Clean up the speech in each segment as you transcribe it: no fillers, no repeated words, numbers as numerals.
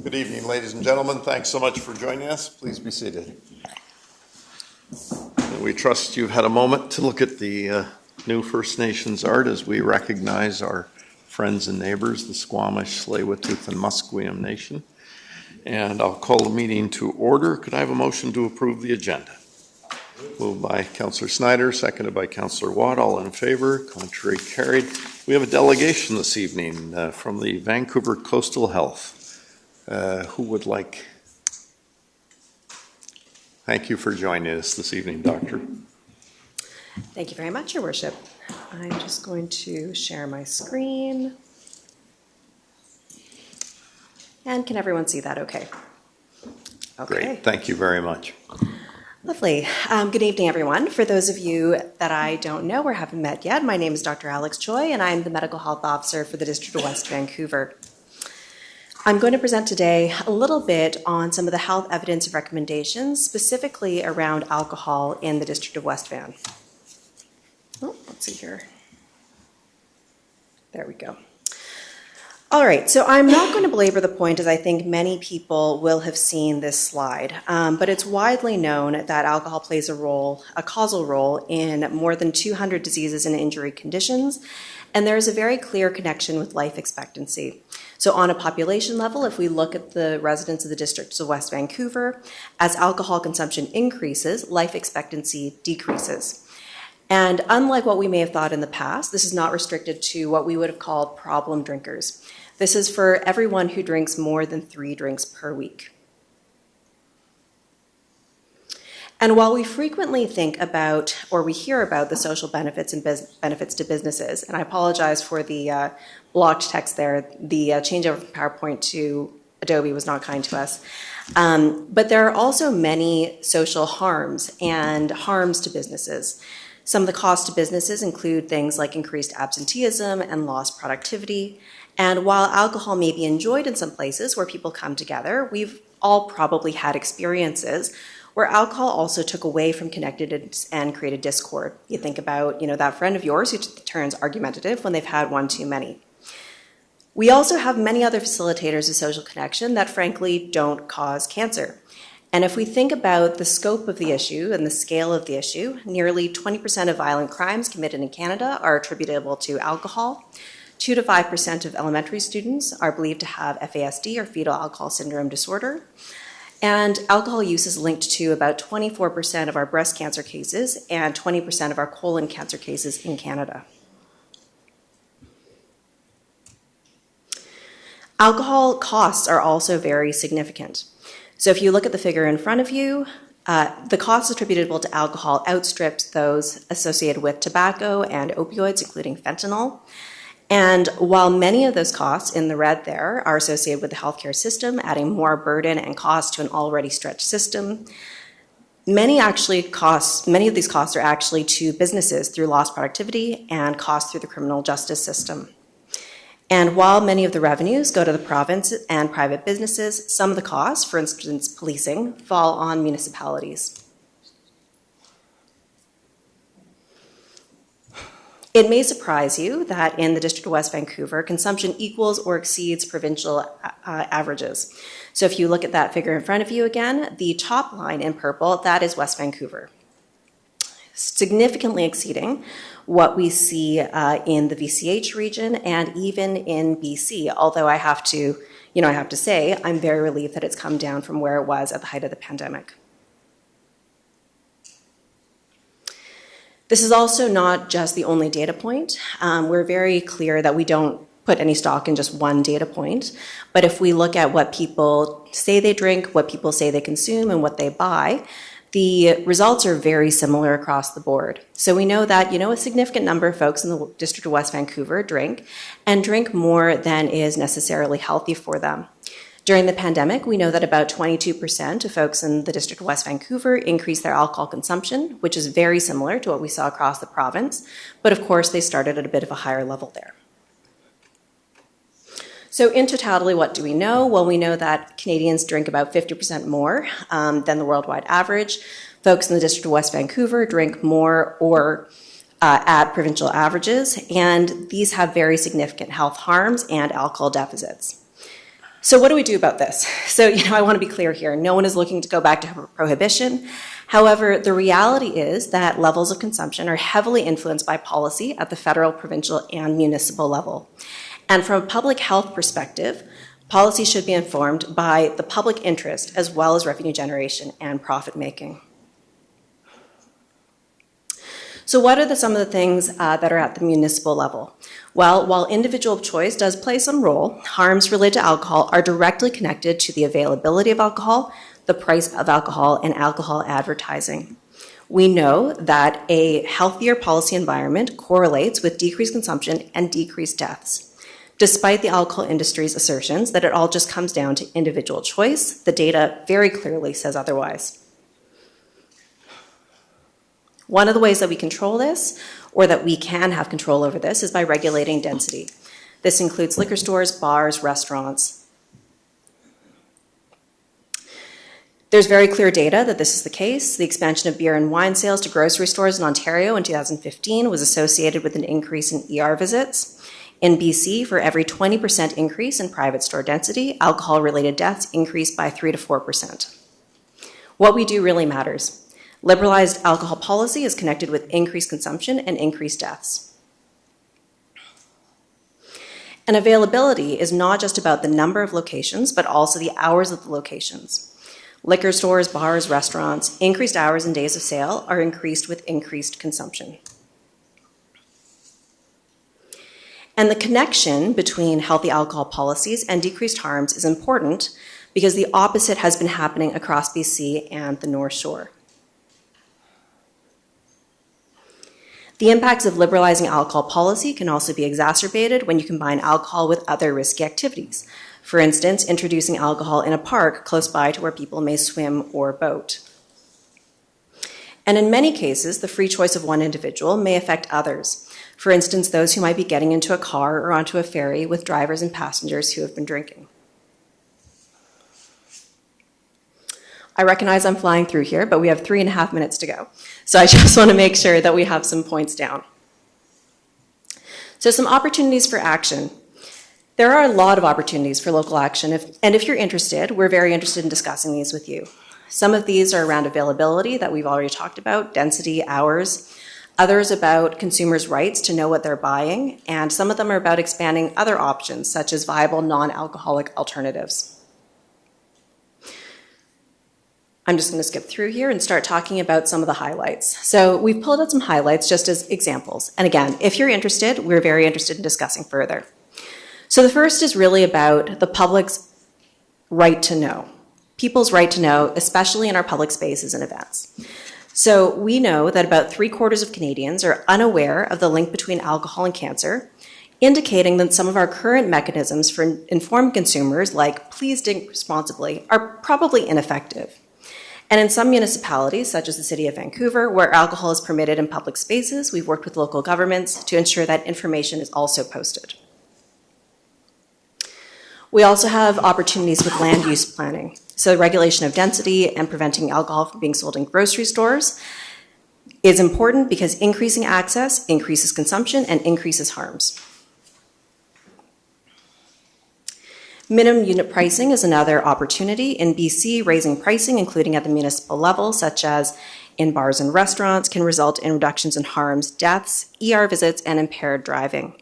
Good evening, ladies and gentlemen. Thanks so much for joining us. Please be seated. We trust you've had a moment to look at the new First Nations art as we recognize our friends and neighbors, the Squamish, Tsleil-Waututh, and Musqueam Nation. And I'll call the meeting to order. Could I have a motion to approve the agenda? Moved by Councillor Snyder, seconded by Councillor Watt. All in favor? Contrary carried. We have a delegation this evening from the Vancouver Coastal Health. Who would like? Thank you for joining us this evening, Doctor. Thank you very much, Your Worship. I'm just going to share my screen. And can everyone see that okay? Okay. Great. Thank you very much. Lovely. Good evening, everyone. For those of you that I don't know or haven't met yet, my name is Dr. Alex Choi, and I'm the Medical Health Officer for the District of West Vancouver. I'm going to present today a little bit on some of the health evidence and recommendations, specifically around alcohol in the District of West Van. Oh, let's see here. There we go. All right, so I'm not going to belabor the point, as I think many people will have seen this slide, but it's widely known that alcohol plays a causal role in more than 200 diseases and injury conditions, and there is a very clear connection with life expectancy. So on a population level, if we look at the residents of the districts of West Vancouver, as alcohol consumption increases, life expectancy decreases. And unlike what we may have thought in the past, this is not restricted to what we would have called problem drinkers. This is for everyone who drinks more than 3 drinks per week. And while we frequently think about, or we hear about the social benefits and benefits to businesses, and I apologize for the blocked text there, the changeover from PowerPoint to Adobe was not kind to us. But there are also many social harms and harms to businesses. Some of the costs to businesses include things like increased absenteeism and lost productivity. And while alcohol may be enjoyed in some places where people come together, we've all probably had experiences where alcohol also took away from connectedness and created discord. You think about, that friend of yours who turns argumentative when they've had one too many. We also have many other facilitators of social connection that frankly don't cause cancer. And if we think about the scope of the issue and the scale of the issue, nearly 20% of violent crimes committed in Canada are attributable to alcohol. 2 to 5% of elementary students are believed to have FASD or fetal alcohol syndrome disorder. And alcohol use is linked to about 24% of our breast cancer cases and 20% of our colon cancer cases in Canada. Alcohol costs are also very significant. So if you look at the figure in front of you, the costs attributable to alcohol outstrips those associated with tobacco and opioids, including fentanyl. And while many of those costs in the red there are associated with the healthcare system, adding more burden and cost to an already stretched system, many of these costs are actually to businesses through lost productivity and costs through the criminal justice system. And while many of the revenues go to the province and private businesses, some of the costs, for instance, policing, fall on municipalities. It may surprise you that in the District of West Vancouver, consumption equals or exceeds provincial averages. So if you look at that figure in front of you again, the top line in purple, that is West Vancouver, significantly exceeding what we see in the VCH region and even in BC, although I have to say, I'm very relieved that it's come down from where it was at the height of the pandemic. This is also not just the only data point. We're very clear that we don't put any stock in just one data point, but if we look at what people say they drink, what people say they consume, and what they buy, the results are very similar across the board. So we know that, a significant number of folks in the District of West Vancouver drink more than is necessarily healthy for them. During the pandemic, we know that about 22% of folks in the District of West Vancouver increased their alcohol consumption, which is very similar to what we saw across the province. But of course, they started at a bit of a higher level there. So in totality, what do we know? Well, we know that Canadians drink about 50% more than the worldwide average. Folks in the District of West Vancouver drink more or at provincial averages, and these have very significant health harms and alcohol deficits. So what do we do about this? So, I want to be clear here. No one is looking to go back to prohibition. However, the reality is that levels of consumption are heavily influenced by policy at the federal, provincial, and municipal level. And from a public health perspective, policy should be informed by the public interest as well as revenue generation and profit making. So what are some of the things that are at the municipal level? Well, while individual choice does play some role, harms related to alcohol are directly connected to the availability of alcohol, the price of alcohol, and alcohol advertising. We know that a healthier policy environment correlates with decreased consumption and decreased deaths. Despite the alcohol industry's assertions that it all just comes down to individual choice, the data very clearly says otherwise. One of the ways that we control this, or that we can have control over this, is by regulating density. This includes liquor stores, bars, restaurants. There's very clear data that this is the case. The expansion of beer and wine sales to grocery stores in Ontario in 2015 was associated with an increase in ER visits. In BC, for every 20% increase in private store density, alcohol-related deaths increased by 3 to 4%. What we do really matters. Liberalized alcohol policy is connected with increased consumption and increased deaths. And availability is not just about the number of locations, but also the hours of the locations. Liquor stores, bars, restaurants, increased hours and days of sale are increased with increased consumption. And the connection between healthy alcohol policies and decreased harms is important because the opposite has been happening across BC and the North Shore. The impacts of liberalizing alcohol policy can also be exacerbated when you combine alcohol with other risky activities. For instance, introducing alcohol in a park close by to where people may swim or boat. And in many cases, the free choice of one individual may affect others. For instance, those who might be getting into a car or onto a ferry with drivers and passengers who have been drinking. I recognize I'm flying through here, but we have 3.5 minutes to go. So I just want to make sure that we have some points down. So some opportunities for action. There are a lot of opportunities for local action, and if you're interested, we're very interested in discussing these with you. Some of these are around availability that we've already talked about, density, hours. Others about consumers' rights to know what they're buying, and some of them are about expanding other options, such as viable non-alcoholic alternatives. I'm just going to skip through here and start talking about some of the highlights. So we've pulled out some highlights just as examples. And again, if you're interested, we're very interested in discussing further. So the first is really about the public's right to know. People's right to know, especially in our public spaces and events. So we know that about 3/4 of Canadians are unaware of the link between alcohol and cancer, indicating that some of our current mechanisms for informed consumers, like please drink responsibly, are probably ineffective. And in some municipalities, such as the City of Vancouver, where alcohol is permitted in public spaces, we've worked with local governments to ensure that information is also posted. We also have opportunities with land use planning. So regulation of density and preventing alcohol from being sold in grocery stores is important because increasing access increases consumption and increases harms. Minimum unit pricing is another opportunity. In BC, raising pricing, including at the municipal level, such as in bars and restaurants, can result in reductions in harms, deaths, ER visits, and impaired driving.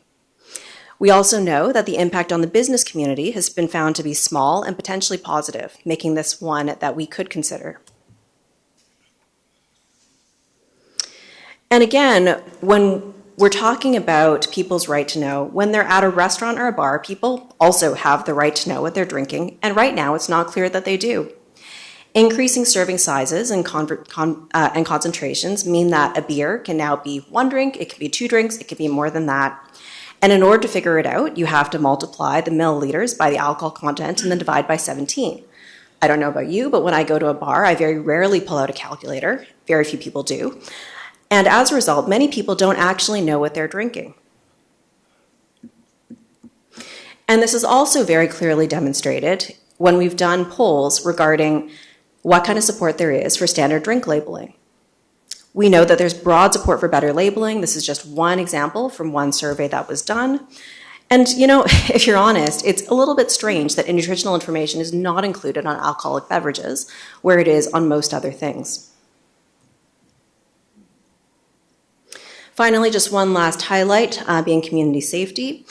We also know that the impact on the business community has been found to be small and potentially positive, making this one that we could consider. And again, when we're talking about people's right to know, when they're at a restaurant or a bar, people also have the right to know what they're drinking, and right now it's not clear that they do. Increasing serving sizes and concentrations mean that a beer can now be 1 drink, it can be 2 drinks, it can be more than that. And in order to figure it out, you have to multiply the milliliters by the alcohol content and then divide by 17. I don't know about you, but when I go to a bar, I very rarely pull out a calculator. Very few people do. And as a result, many people don't actually know what they're drinking. And this is also very clearly demonstrated when we've done polls regarding what kind of support there is for standard drink labeling. We know that there's broad support for better labeling. This is just one example from one survey that was done. And, you know, if you're honest, it's a little bit strange that nutritional information is not included on alcoholic beverages, where it is on most other things. Finally, just one last highlight, being community safety.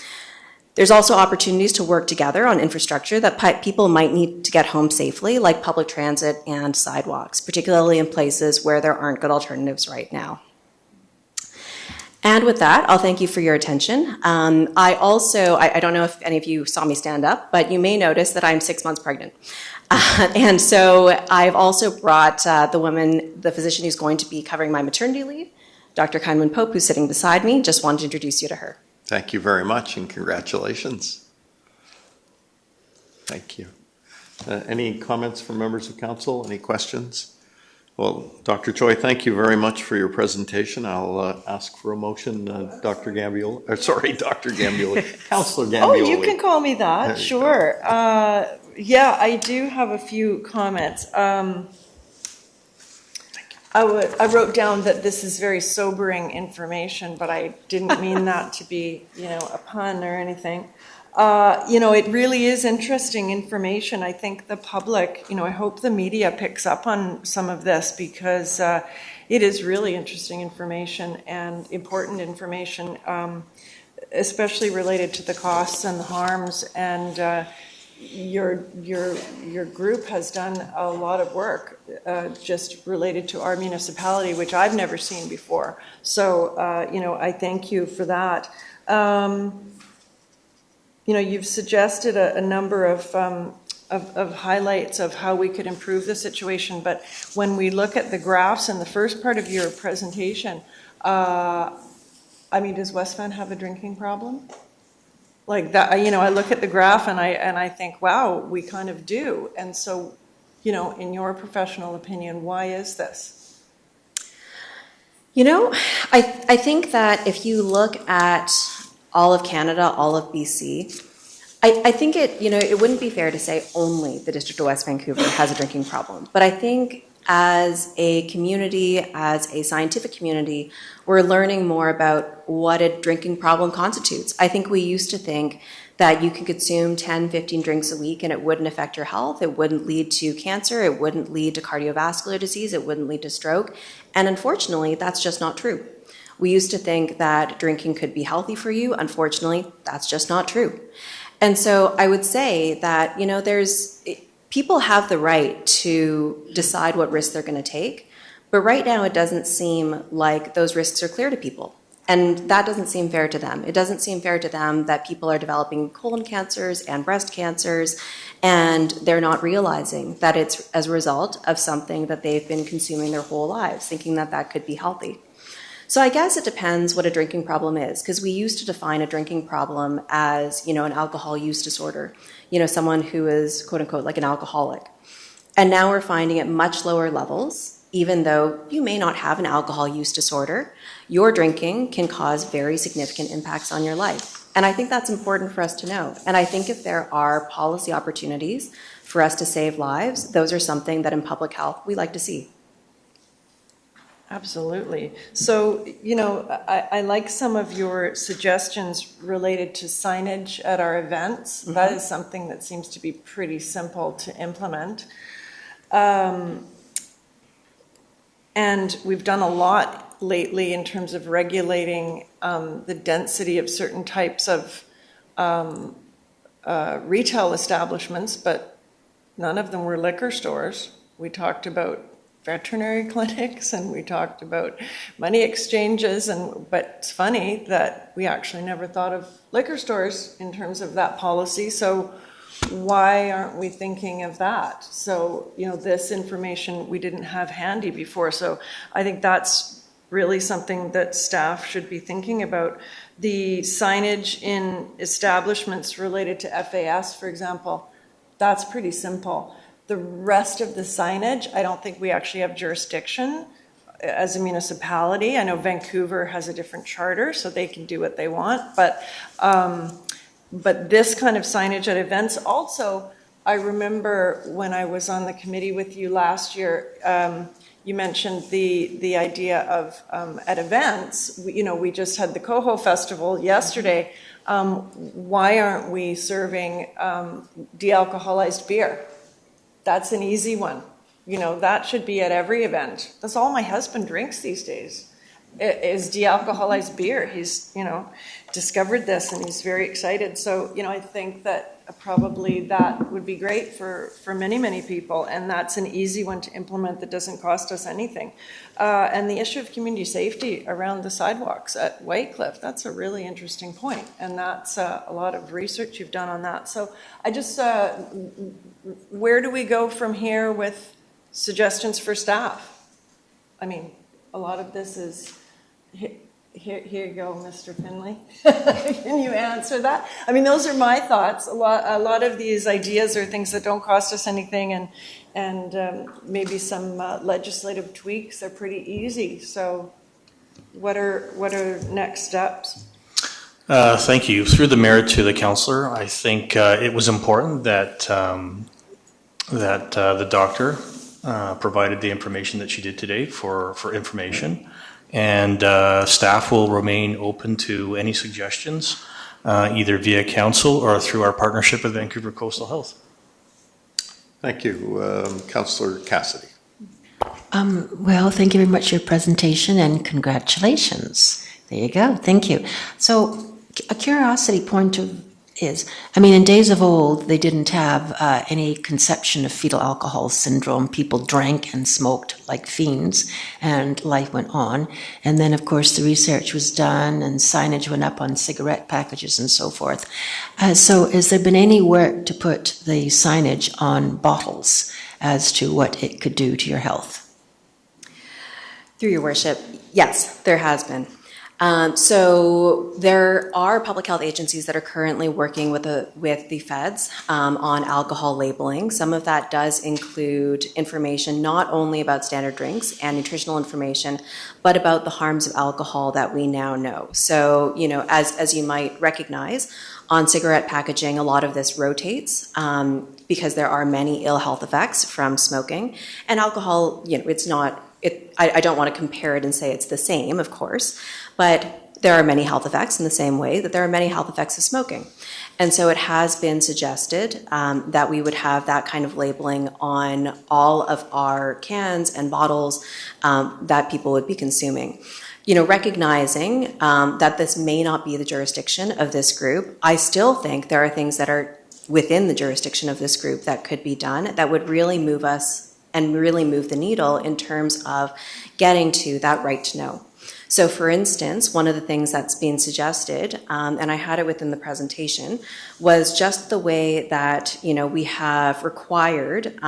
There's also opportunities to work together on infrastructure that people might need to get home safely, like public transit and sidewalks, particularly in places where there aren't good alternatives right now. And with that, I'll thank you for your attention. I don't know if any of you saw me stand up, but you may notice that I'm 6 months pregnant. And so I've also brought the physician who's going to be covering my maternity leave, Dr. Kindman Pope, who's sitting beside me. Just wanted to introduce you to her. Thank you very much, and congratulations. Thank you. Any comments from members of council? Any questions? Well, Dr. Choi, thank you very much for your presentation. I'll ask for a motion, Dr. Gambioli. Dr. Gambioli. Councillor Gambioli. Oh, you can call me that, sure. Yeah, I do have a few comments. I wrote down that this is very sobering information, but I didn't mean that to be, a pun or anything. It really is interesting information. I think the public, I hope the media picks up on some of this, because it is really interesting information and important information, especially related to the costs and the harms. And your group has done a lot of work just related to our municipality, which I've never seen before. So, I thank you for that. You've suggested a number of highlights of how we could improve the situation, but when we look at the graphs in the first part of your presentation, does West Van have a drinking problem? Like that, I look at the graph and I think, wow, we kind of do. And so, in your professional opinion, why is this? I think that if you look at all of Canada, all of BC, I think it wouldn't be fair to say only the District of West Vancouver has a drinking problem. But I think as a community, as a scientific community, we're learning more about what a drinking problem constitutes. I think we used to think that you could consume 10, 15 drinks a week and it wouldn't affect your health, it wouldn't lead to cancer, it wouldn't lead to cardiovascular disease, it wouldn't lead to stroke. And unfortunately, that's just not true. We used to think that drinking could be healthy for you. Unfortunately, that's just not true. And so I would say that, people have the right to decide what risks they're going to take, but right now it doesn't seem like those risks are clear to people. And that doesn't seem fair to them. It doesn't seem fair to them that people are developing colon cancers and breast cancers, and they're not realizing that it's as a result of something that they've been consuming their whole lives, thinking that that could be healthy. So I guess it depends what a drinking problem is, because we used to define a drinking problem as, an alcohol use disorder, someone who is, quote unquote, like an alcoholic. And now we're finding at much lower levels, even though you may not have an alcohol use disorder, your drinking can cause very significant impacts on your life. And I think that's important for us to know. And I think if there are policy opportunities for us to save lives, those are something that in public health we like to see. Absolutely. So, I like some of your suggestions related to signage at our events. Mm-hmm. That is something that seems to be pretty simple to implement. And we've done a lot lately in terms of regulating the density of certain types of retail establishments, but none of them were liquor stores. We talked about veterinary clinics and we talked about money exchanges, but it's funny that we actually never thought of liquor stores in terms of that policy. So why aren't we thinking of that? So, this information we didn't have handy before. So I think that's really something that staff should be thinking about. The signage in establishments related to FAS, for example, that's pretty simple. The rest of the signage, I don't think we actually have jurisdiction as a municipality. I know Vancouver has a different charter, so they can do what they want. But this kind of signage at events also, I remember when I was on the committee with you last year, you mentioned the idea of at events, we just had the Coho Festival yesterday, why aren't we serving de-alcoholized beer? That's an easy one. You know, that should be at every event. That's all my husband drinks these days, is de-alcoholized beer. He's, you know, discovered this and he's very excited. So, you know, I think that probably that would be great for many, many people. And that's an easy one to implement that doesn't cost us anything. And the issue of community safety around the sidewalks at Whitecliff, that's a really interesting point. And that's a lot of research you've done on that. So I just, where do we go from here with suggestions for staff? I mean, a lot of this is, here you go, Mr. Finley. Can you answer that? I mean, those are my thoughts. A lot of these ideas are things that don't cost us anything, and maybe some legislative tweaks are pretty easy. So what are next steps? Thank you. Through the mayor to the councillor, I think it was important that the doctor provided the information that she did today for information, and staff will remain open to any suggestions, either via council or through our partnership with Vancouver Coastal Health. Thank you. Councillor Cassidy. Well, thank you very much for your presentation and congratulations. There you go. Thank you. So a curiosity point is, I mean, in days of old, they didn't have any conception of fetal alcohol syndrome. People drank and smoked like fiends, and life went on. And then, of course, the research was done and signage went up on cigarette packages and so forth. So has there been any work to put the signage on bottles as to what it could do to your health? Through your worship, yes, there has been. So there are public health agencies that are currently working with the feds on alcohol labeling. Some of that does include information not only about standard drinks and nutritional information, but about the harms of alcohol that we now know. So, you know, as you might recognize, on cigarette packaging, a lot of this rotates because there are many ill health effects from smoking. And alcohol, you know, it's not. I don't want to compare it and say it's the same, of course, but there are many health effects in the same way that there are many health effects of smoking. And so it has been suggested that we would have that kind of labeling on all of our cans and bottles that people would be consuming. You know, recognizing that this may not be the jurisdiction of this group, I still think there are things that are within the jurisdiction of this group that could be done that would really move us and really move the needle in terms of getting to that right to know. So for instance, one of the things that's being suggested, and I had it within the presentation, was just the way that, you know, we have required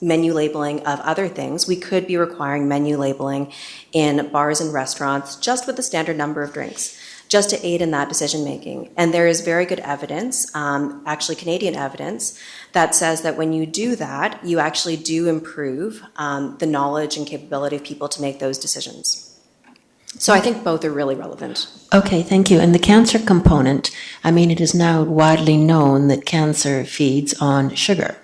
menu labeling of other things. We could be requiring menu labeling in bars and restaurants just with the standard number of drinks, just to aid in that decision making. And there is very good evidence, actually Canadian evidence, that says that when you do that, you actually do improve the knowledge and capability of people to make those decisions. So I think both are really relevant. Okay, thank you. And the cancer component, I mean, it is now widely known that cancer feeds on sugar.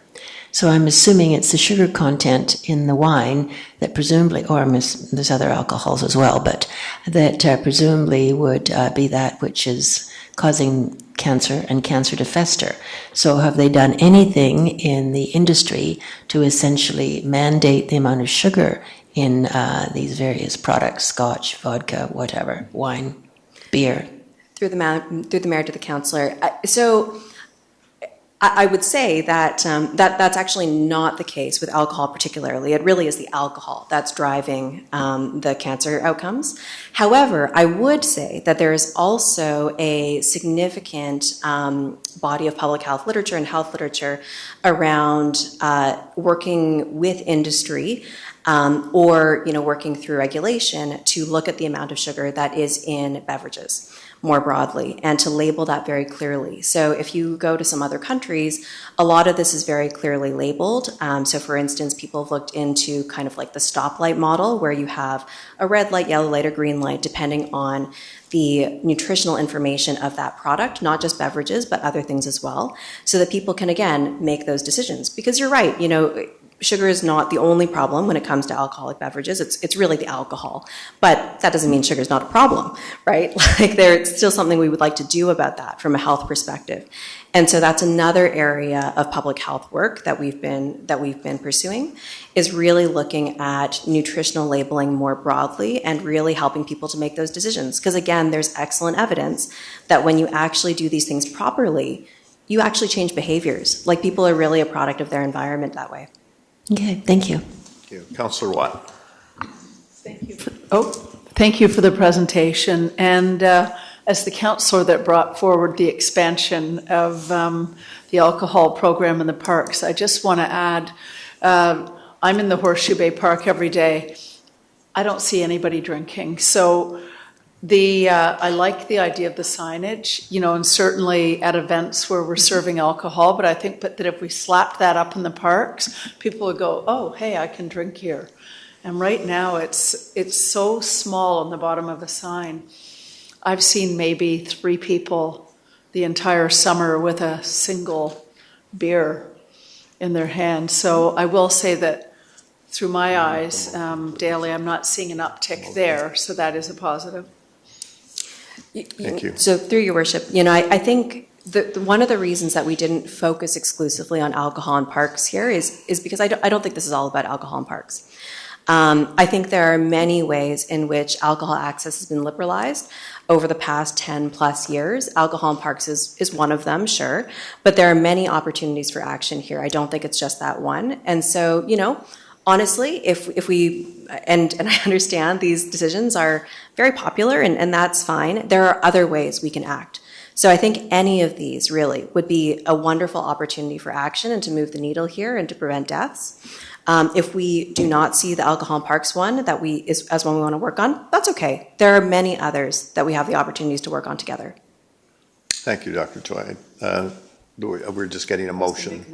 So I'm assuming it's the sugar content in the wine that presumably, or there's other alcohols as well, but that presumably would be that which is causing cancer and cancer to fester. So have they done anything in the industry to essentially mandate the amount of sugar in these various products, scotch, vodka, whatever, wine, beer? Through the mayor to the councillor. So I would say that that's actually not the case with alcohol particularly. It really is the alcohol that's driving the cancer outcomes. However, I would say that there is also a significant body of public health literature and health literature around working with industry or, you know, working through regulation to look at the amount of sugar that is in beverages more broadly, and to label that very clearly. So if you go to some other countries, a lot of this is very clearly labeled. So for instance, people have looked into kind of like the stoplight model, where you have a red light, yellow light, or green light, depending on the nutritional information of that product, not just beverages, but other things as well, so that people can, again, make those decisions. Because you're right, you know, sugar is not the only problem when it comes to alcoholic beverages. It's really the alcohol. But that doesn't mean sugar is not a problem, right? Like there's still something we would like to do about that from a health perspective. And so that's another area of public health work that we've been pursuing, is really looking at nutritional labeling more broadly and really helping people to make those decisions. Because again, there's excellent evidence that when you actually do these things properly, you actually change behaviors. Like people are really a product of their environment that way. Okay, thank you. Thank you. Councillor Watt. Thank you for the presentation. And as the councillor that brought forward the expansion of the alcohol program in the parks, I just want to add, I'm in the Horseshoe Bay Park every day. I don't see anybody drinking. So I like the idea of the signage, and certainly at events where we're serving alcohol, but I think that if we slapped that up in the parks, people would go, oh, hey, I can drink here. And right now it's so small on the bottom of the sign. I've seen maybe 3 people the entire summer with a single beer in their hand. So I will say that through my eyes, daily, I'm not seeing an uptick there. So that is a positive. Thank you. So through your worship, I think one of the reasons that we didn't focus exclusively on alcohol in parks here is because I don't think this is all about alcohol in parks. I think there are many ways in which alcohol access has been liberalized over the past 10 plus years. Alcohol in parks is one of them, sure, but there are many opportunities for action here. I don't think it's just that one. And so, honestly, if we, and I understand these decisions are very popular and that's fine, there are other ways we can act. So I think any of these really would be a wonderful opportunity for action and to move the needle here and to prevent deaths. If we do not see the alcohol in parks one as one we want to work on, that's okay. There are many others that we have the opportunities to work on together. Thank you, Dr. Choi. We're just getting a motion.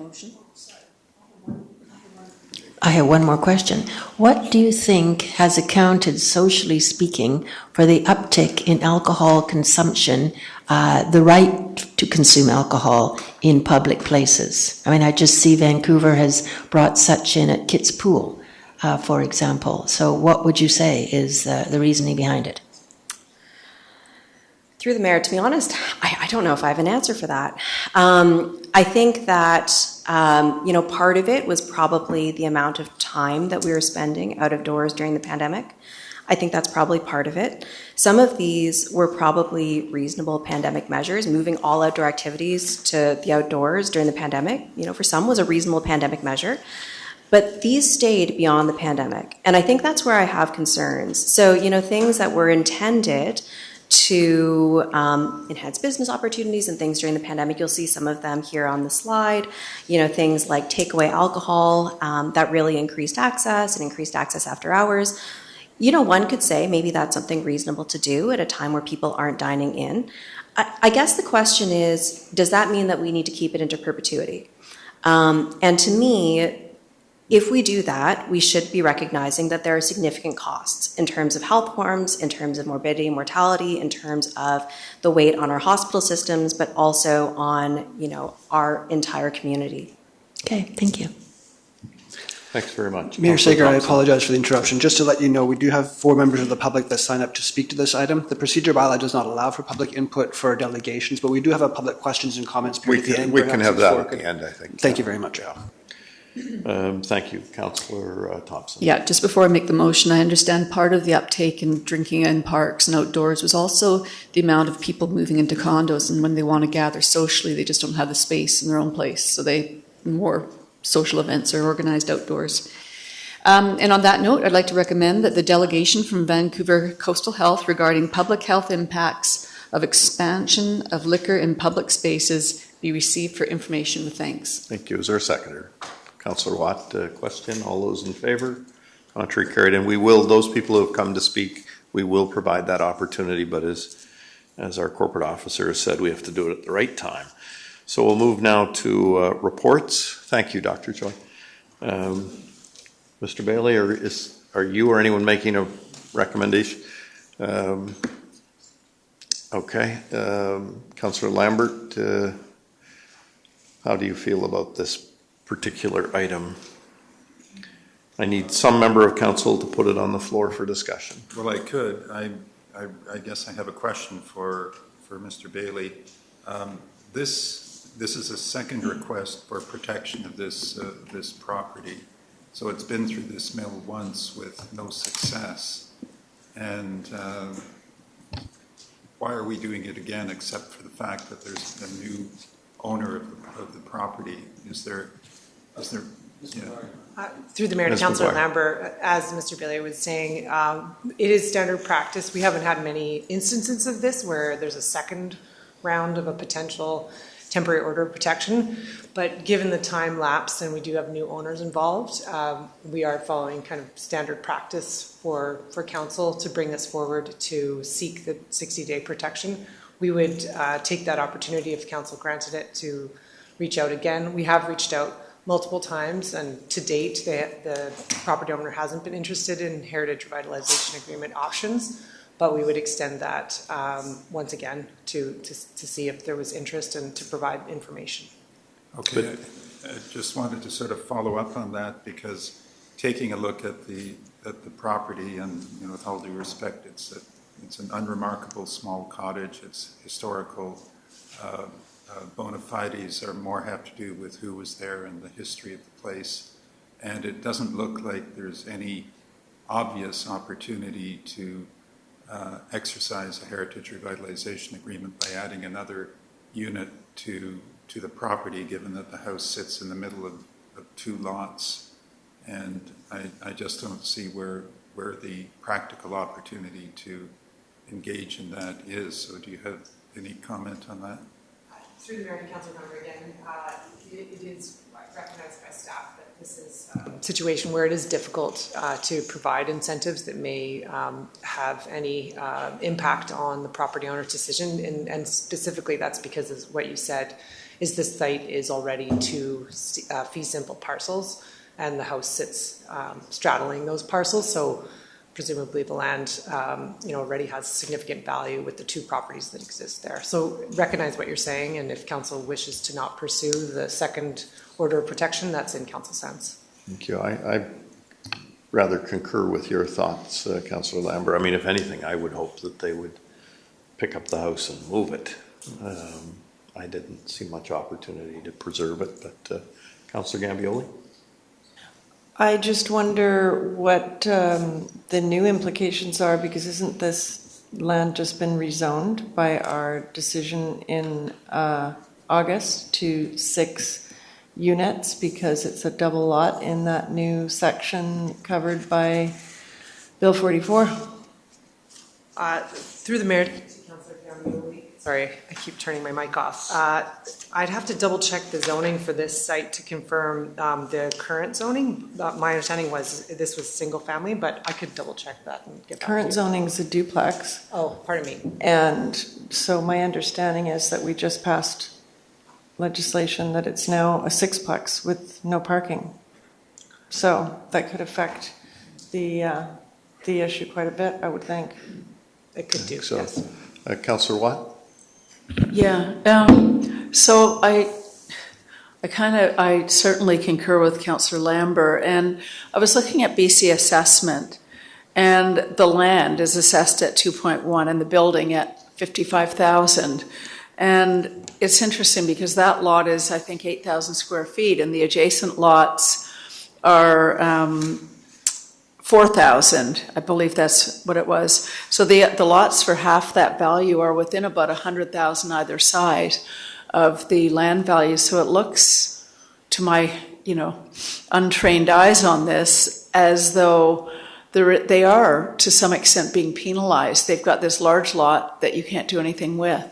I have one more question. What do you think has accounted, socially speaking, for the uptick in alcohol consumption, the right to consume alcohol in public places? I mean, I just see Vancouver has brought such in at Kitts Pool, for example. So what would you say is the reasoning behind it? Through the mayor, to be honest, I don't know if I have an answer for that. I think that, part of it was probably the amount of time that we were spending out of doors during the pandemic. I think that's probably part of it. Some of these were probably reasonable pandemic measures. Moving all outdoor activities to the outdoors during the pandemic, for some was a reasonable pandemic measure. But these stayed beyond the pandemic. And I think that's where I have concerns. So, things that were intended to enhance business opportunities and things during the pandemic. You'll see some of them here on the slide. Things like takeaway alcohol that really increased access and increased access after hours. One could say maybe that's something reasonable to do at a time where people aren't dining in. I guess the question is, does that mean that we need to keep it into perpetuity? And to me, if we do that, we should be recognizing that there are significant costs in terms of health harms, in terms of morbidity and mortality, in terms of the weight on our hospital systems, but also on, our entire community. Okay, thank you. Thanks very much. Mayor Councillor Sager, I Thompson. apologize for the interruption. Just to let you know, we do have 4 members of the public that sign up to speak to this item. The procedure bylaw does not allow for public input for delegations, but we do have a public questions and comments We period at the end. can have Perhaps that before at could- the end, I think. Thank you very much. Thank you, Councillor Thompson. Yeah, just before I make the motion, I understand part of the uptake in drinking in parks and outdoors was also the amount of people moving into condos, and when they want to gather socially, they just don't have the space in their own place, so more social events are organized outdoors. And on that note, I'd like to recommend that the delegation from Vancouver Coastal Health regarding public health impacts of expansion of liquor in public spaces be received for information with thanks. Thank you. Is there a seconder? Councillor Watt, question. All those in favor? Contrary carried. And we will, those people who have come to speak, we will provide that opportunity, but as our corporate officer has said, we have to do it at the right time. So we'll move now to reports. Thank you, Dr. Choi. Mr. Bailey, are you or anyone making a recommendation? Okay. Councillor Lambert, how do you feel about this particular item? I need some member of council to put it on the floor for discussion. Well, I could. I guess I have a question for Mr. Bailey. This is a second request for protection of this property. So it's been through this mill once with no success. And why are we doing it again except for the fact that there's a new owner of the property? Is there, yeah. Through the mayor to Ms. Councillor McGuire. Lambert, as Mr. Bailey was saying, it is standard practice. We haven't had many instances of this where there's a second round of a potential temporary order of protection. But given the time lapse and we do have new owners involved, we are following kind of standard practice for council to bring this forward to seek the 60-day protection. We would take that opportunity if council granted it to reach out again. We have reached out multiple times, and to date, the property owner hasn't been interested in heritage revitalization agreement options, but we would extend that once again to see if there was interest and to provide information. Okay, I just wanted to sort of follow up on that, because taking a look at the property, and with all due respect, it's an unremarkable small cottage. Its historical bona fides are more have to do with who was there and the history of the place, and it doesn't look like there's any obvious opportunity to exercise a heritage revitalization agreement by adding another unit to the property, given that the house sits in the middle of two lots. And I just don't see where the practical opportunity to engage in that is. So do you have any comment on that? Through the mayor and council member again, it is recognized by staff that this is a situation where it is difficult to provide incentives that may have any impact on the property owner's decision. And specifically, that's because of what you said, is this site is already two fee simple parcels, and the house sits straddling those parcels. So presumably the land already has significant value with the two properties that exist there. So recognize what you're saying, and if council wishes to not pursue the second order of protection, that's in council's hands. Thank you. I rather concur with your thoughts, Councillor Lambert. I mean, if anything, I would hope that they would pick up the house and move it. I didn't see much opportunity to preserve it, but Councillor Gambioli? I just wonder what the new implications are, because isn't this land just been rezoned by our decision in August to 6 units, because it's a double lot in that new section covered by Bill 44? Through the mayor, Councillor Gambioli. Sorry, I keep turning my mic off. I'd have to double check the zoning for this site to confirm the current zoning. My understanding was this was single family, but I could double check that and get back to Current you. zoning is a duplex. Oh, pardon me. And so my understanding is that we just passed legislation that it's now a sixplex with no parking. So that could affect the issue quite a bit, I would think. It could do, So, yes. Councillor Watt? Yeah, so I certainly concur with Councillor Lambert, and I was looking at BC assessment, and the land is assessed at 2.1 and the building at 55,000. And it's interesting because that lot is, I think, 8,000 square feet, and the adjacent lots are 4,000, I believe that's what it was. So the lots for half that value are within about 100,000 either side of the land value. So it looks, to my untrained eyes on this, as though they are to some extent being penalized. They've got this large lot that you can't do anything with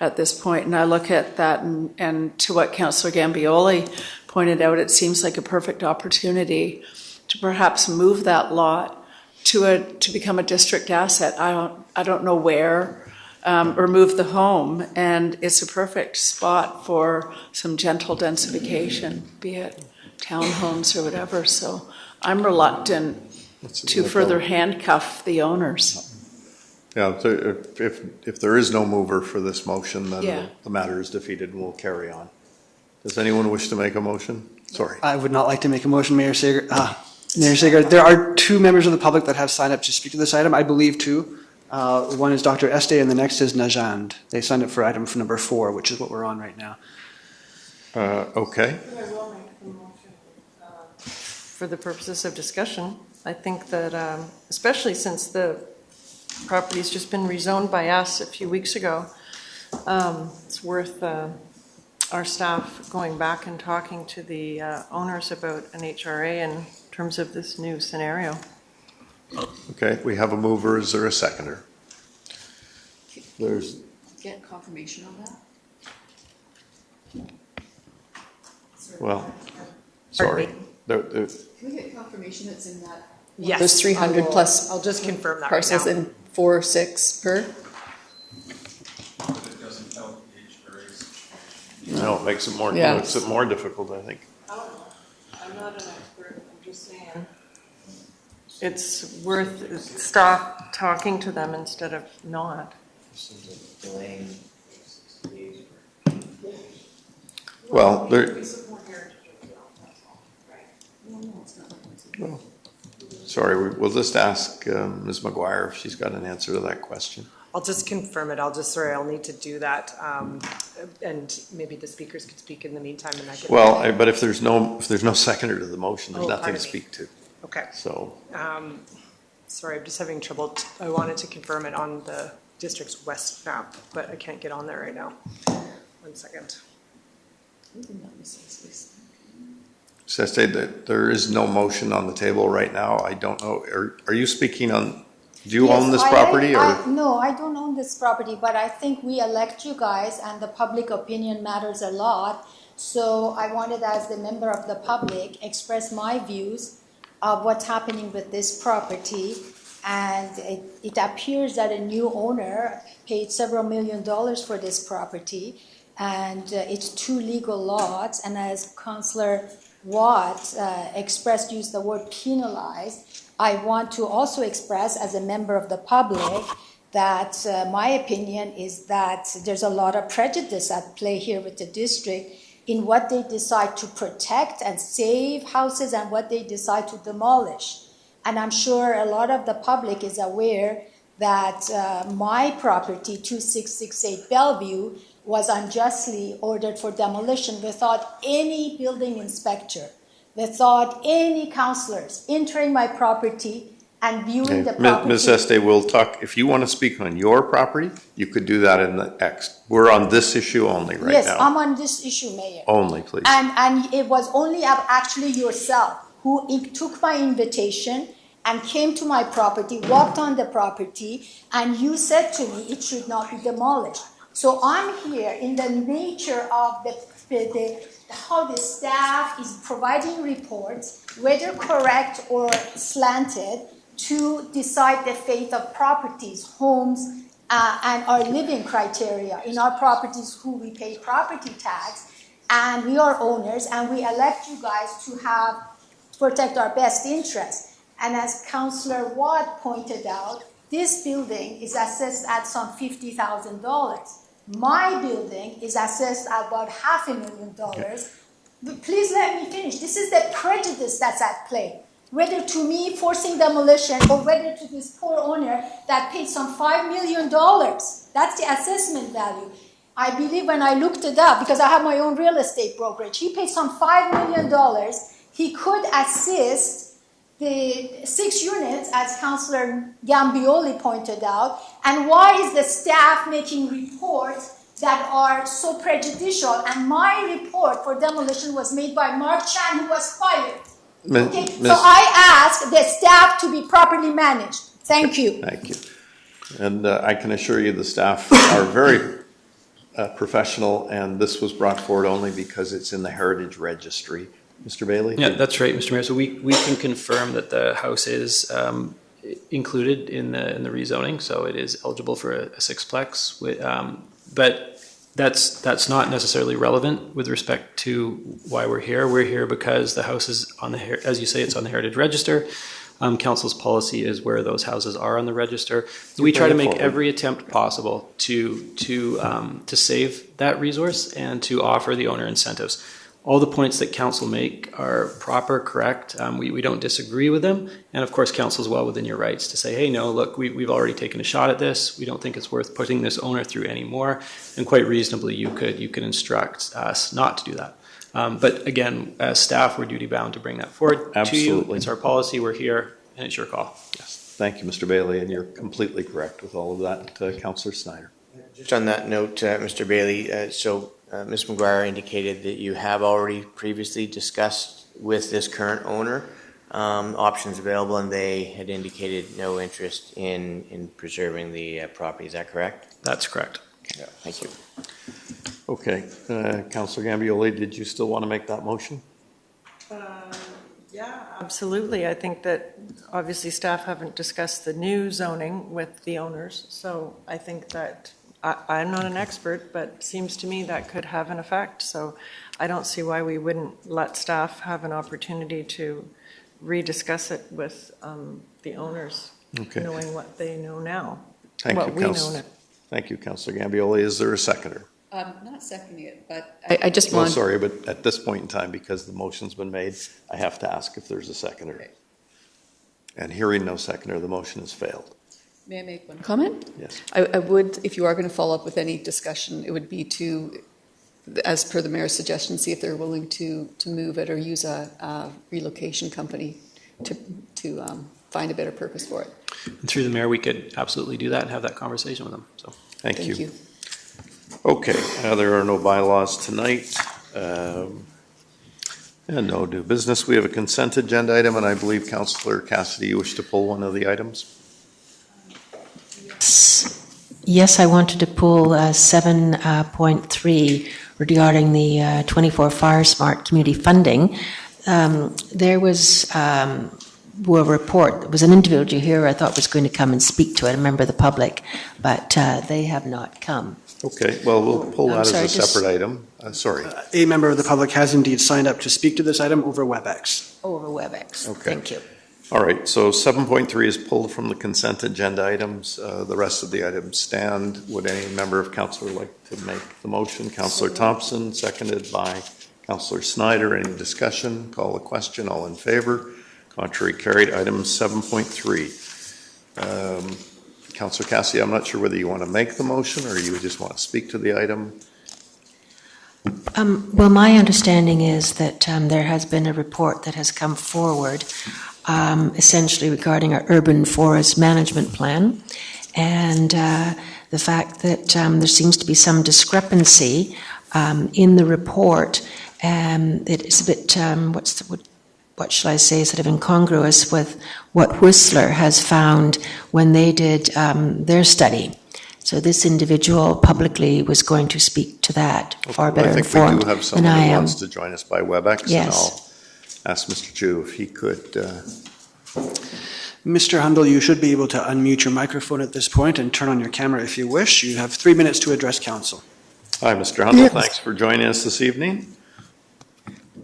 at this point. And I look at that, and to what Councillor Gambioli pointed out, it seems like a perfect opportunity to perhaps move that lot to become a district asset. I don't know where, or move the home, and it's a perfect spot for some gentle densification, be it townhomes or whatever. So I'm reluctant to further handcuff the owners. Yeah, so if there is no mover for this motion, then Yeah. the matter is defeated and we'll carry on. Does anyone wish to make a motion? Sorry. I would not like to make a motion, Mayor Sager. Mayor Sigard, there are two members of the public that have signed up to speak to this item, I believe two. One is Dr. Este and the next is Najand. They signed up for item for number 4, which is what we're on right now. Okay. But I will make the motion for the purposes of discussion. I think that, especially since the property's just been rezoned by us a few weeks ago, it's worth our staff going back and talking to the owners about an HRA in terms of this new scenario. Okay, we have a mover. Is there a seconder? There's, Get confirmation on that? well, sorry. Pardon Can we get confirmation that's in that? Yes. There's 300 I will- plus I'll just confirm that right parcels now. in 4, 6 per? But it doesn't help the HRA situation. No, it makes it more difficult, I think. I'm not an expert, I'm just saying. It's worth staff talking to them instead of not. Well, there, sorry, we'll just ask Ms. McGuire if she's got an answer to that question. I'll just confirm it. I'll need to do that. And maybe the speakers could speak in the meantime and I can. Well, but if there's no seconder to the motion, there's Oh, nothing to pardon me. speak to. Okay. So, Sorry, I'm just having trouble. I wanted to confirm it on the district's west map, but I can't get on there right now. 1 second. Seste, that there is no motion on the table right now. I don't know. Are you speaking on? Do you own this property or? No, I don't own this property, but I think we elect you guys and the public opinion matters a lot. So I wanted, as the member of the public, express my views of what's happening with this property. And it appears that a new owner paid several $1 million for this property. And it's 2 legal lots. And as Councillor Watt used the word penalized, I want to also express as a member of the public that my opinion is that there's a lot of prejudice at play here with the district in what they decide to protect and save houses and what they decide to demolish. And I'm sure a lot of the public is aware that my property, 2668 Bellevue, was unjustly ordered for demolition without any building inspector, without any councillors entering my property and viewing the property. Ms. Este, we'll talk. If you want to speak on your property, you could do that in the X. We're on this issue only right now. Yes, I'm on this issue, Mayor. Only, please. And it was only actually yourself who took my invitation and came to my property, walked on the property, and you said to me it should not be demolished. So I'm here in the nature of how the staff is providing reports, whether correct or slanted, to decide the fate of properties, homes, and our living criteria. In our properties, who we pay property tax, and we are owners, and we elect you guys to protect our best interests. And as Councillor Watt pointed out, this building is assessed at some $50,000. My building is assessed at about $500,000. But please let me finish. This is the prejudice that's at play. Whether to me forcing demolition or whether to this poor owner that paid some $5 million. That's the assessment value. I believe when I looked it up, because I have my own real estate brokerage, he paid some $5 million. He could assist the 6 units, as Councillor Gambioli pointed out, and why is the staff making reports that are so prejudicial? And my report for demolition was made by Mark Chan, who was fired. Okay? So I ask the staff to be properly managed. Thank you. Thank you. And I can assure you the staff are very professional, and this was brought forward only because it's in the Heritage Registry. Mr. Bailey? Yeah, that's right, Mr. Mayor. So we can confirm that the house is included in the rezoning, so it is eligible for a sixplex. But that's not necessarily relevant with respect to why we're here. We're here because the house is on the, as you say, it's on the Heritage Register. Council's policy is where those houses are on the register. We try to make every attempt possible to save that resource and to offer the owner incentives. all the points that council make are proper, correct. We don't disagree with them. And of course, council's well within your rights to say, hey, no, look, we've already taken a shot at this. We don't think it's worth putting this owner through anymore. And quite reasonably, you could instruct us not to do that. But again, as staff, we're duty bound to bring that forward to you. Absolutely. It's our policy, we're here, and it's your call. Yes, thank you, Mr. Bailey, and you're completely correct with all of that, Councillor Snyder. Just on that note, Mr. Bailey, Ms. McGuire indicated that you have already previously discussed with this current owner options available, and they had indicated no interest in preserving the property. Is that correct? That's correct. Yeah. Thank you. Okay, Councillor Gambioli, did you still want to make that motion? Yeah, absolutely. I think that obviously staff haven't discussed the new zoning with the owners, so I think that I'm not an expert, but seems to me that could have an effect. So I don't see why we wouldn't let staff have an opportunity to rediscuss it with the owners, Okay. knowing what they know now. Thank what you, we know Councillor. now. Thank you, Councillor Gambioli. Is there a seconder? Not seconding it, but I just Well, want. sorry, but at this point in time, because the motion's been made, I have to ask if there's a seconder. Okay. And hearing no seconder, the motion has failed. May I make one comment? Yes. I would, if you are going to follow up with any discussion, it would be to, as per the mayor's suggestion, see if they're willing to move it or use a relocation company to find a better purpose for it. And through the mayor, we could absolutely do that and have that conversation with them. So Thank Thank you. Okay, there are no bylaws tonight. And no new business. We have a consent agenda item, and I believe Councillor Cassidy, you wish to pull one of the items? Yes, I wanted to pull 7.3 regarding the 24 Fire Smart community funding. There was a report, there was an individual here I thought was going to come and speak to it, a member of the public, but they have not come. Okay, well, we'll pull I'm that sorry, as a just- separate item. Sorry. A member of the public has indeed signed up to speak to this item over WebEx. Over WebEx. Okay. Thank you. All right, so 7.3 is pulled from the consent agenda items. The rest of the items stand. Would any member of council like to make the motion? Councillor Thompson, seconded by Councillor Snyder. Any discussion? Call the question. All in favor? Contrary carried. Item 7.3. Councillor Cassidy, I'm not sure whether you want to make the motion or you just want to speak to the item. Well, my understanding is that there has been a report that has come forward essentially regarding our urban forest management plan, and the fact that there seems to be some discrepancy in the report. It is a bit, what shall I say, sort of incongruous with what Whistler has found when they did their study. So this individual publicly was going to speak to that, far better I think informed we do have than someone I who am. wants to join us by WebEx, and Yes. I'll ask Mr. Chu if he could. Mr. Hundle, you should be able to unmute your microphone at this point and turn on your camera if you wish. You have 3 minutes to address council. Hi, Mr. Hundle. Yes. Thanks for joining us this evening.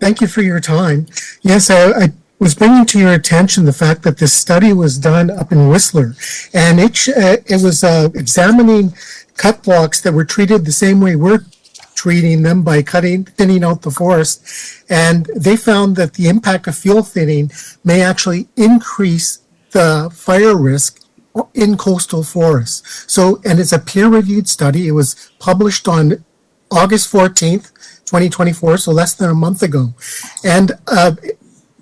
Thank you for your time. Yes, I was bringing to your attention the fact that this study was done up in Whistler, and it was examining cut blocks that were treated the same way we're treating them by thinning out the forest, and they found that the impact of fuel thinning may actually increase the fire risk in coastal forests. So, and it's a peer-reviewed study. It was published on August 14th, 2024, so less than a month ago. And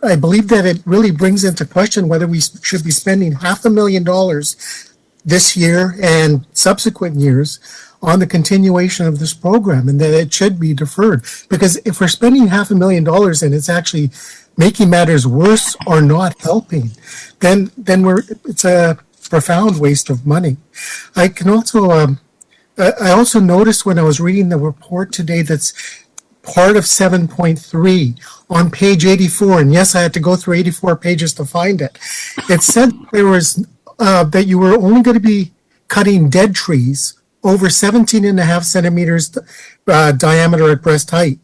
I believe that it really brings into question whether we should be spending $500,000 this year and subsequent years on the continuation of this program, and that it should be deferred. Because if we're spending $500,000 and it's actually making matters worse or not helping, then it's a profound waste of money. I can also I also noticed when I was reading the report today that's part of 7.3 on page 84, and yes, I had to go through 84 pages to find it. It said there was that you were only going to be cutting dead trees over 17.5 centimeters diameter at breast height.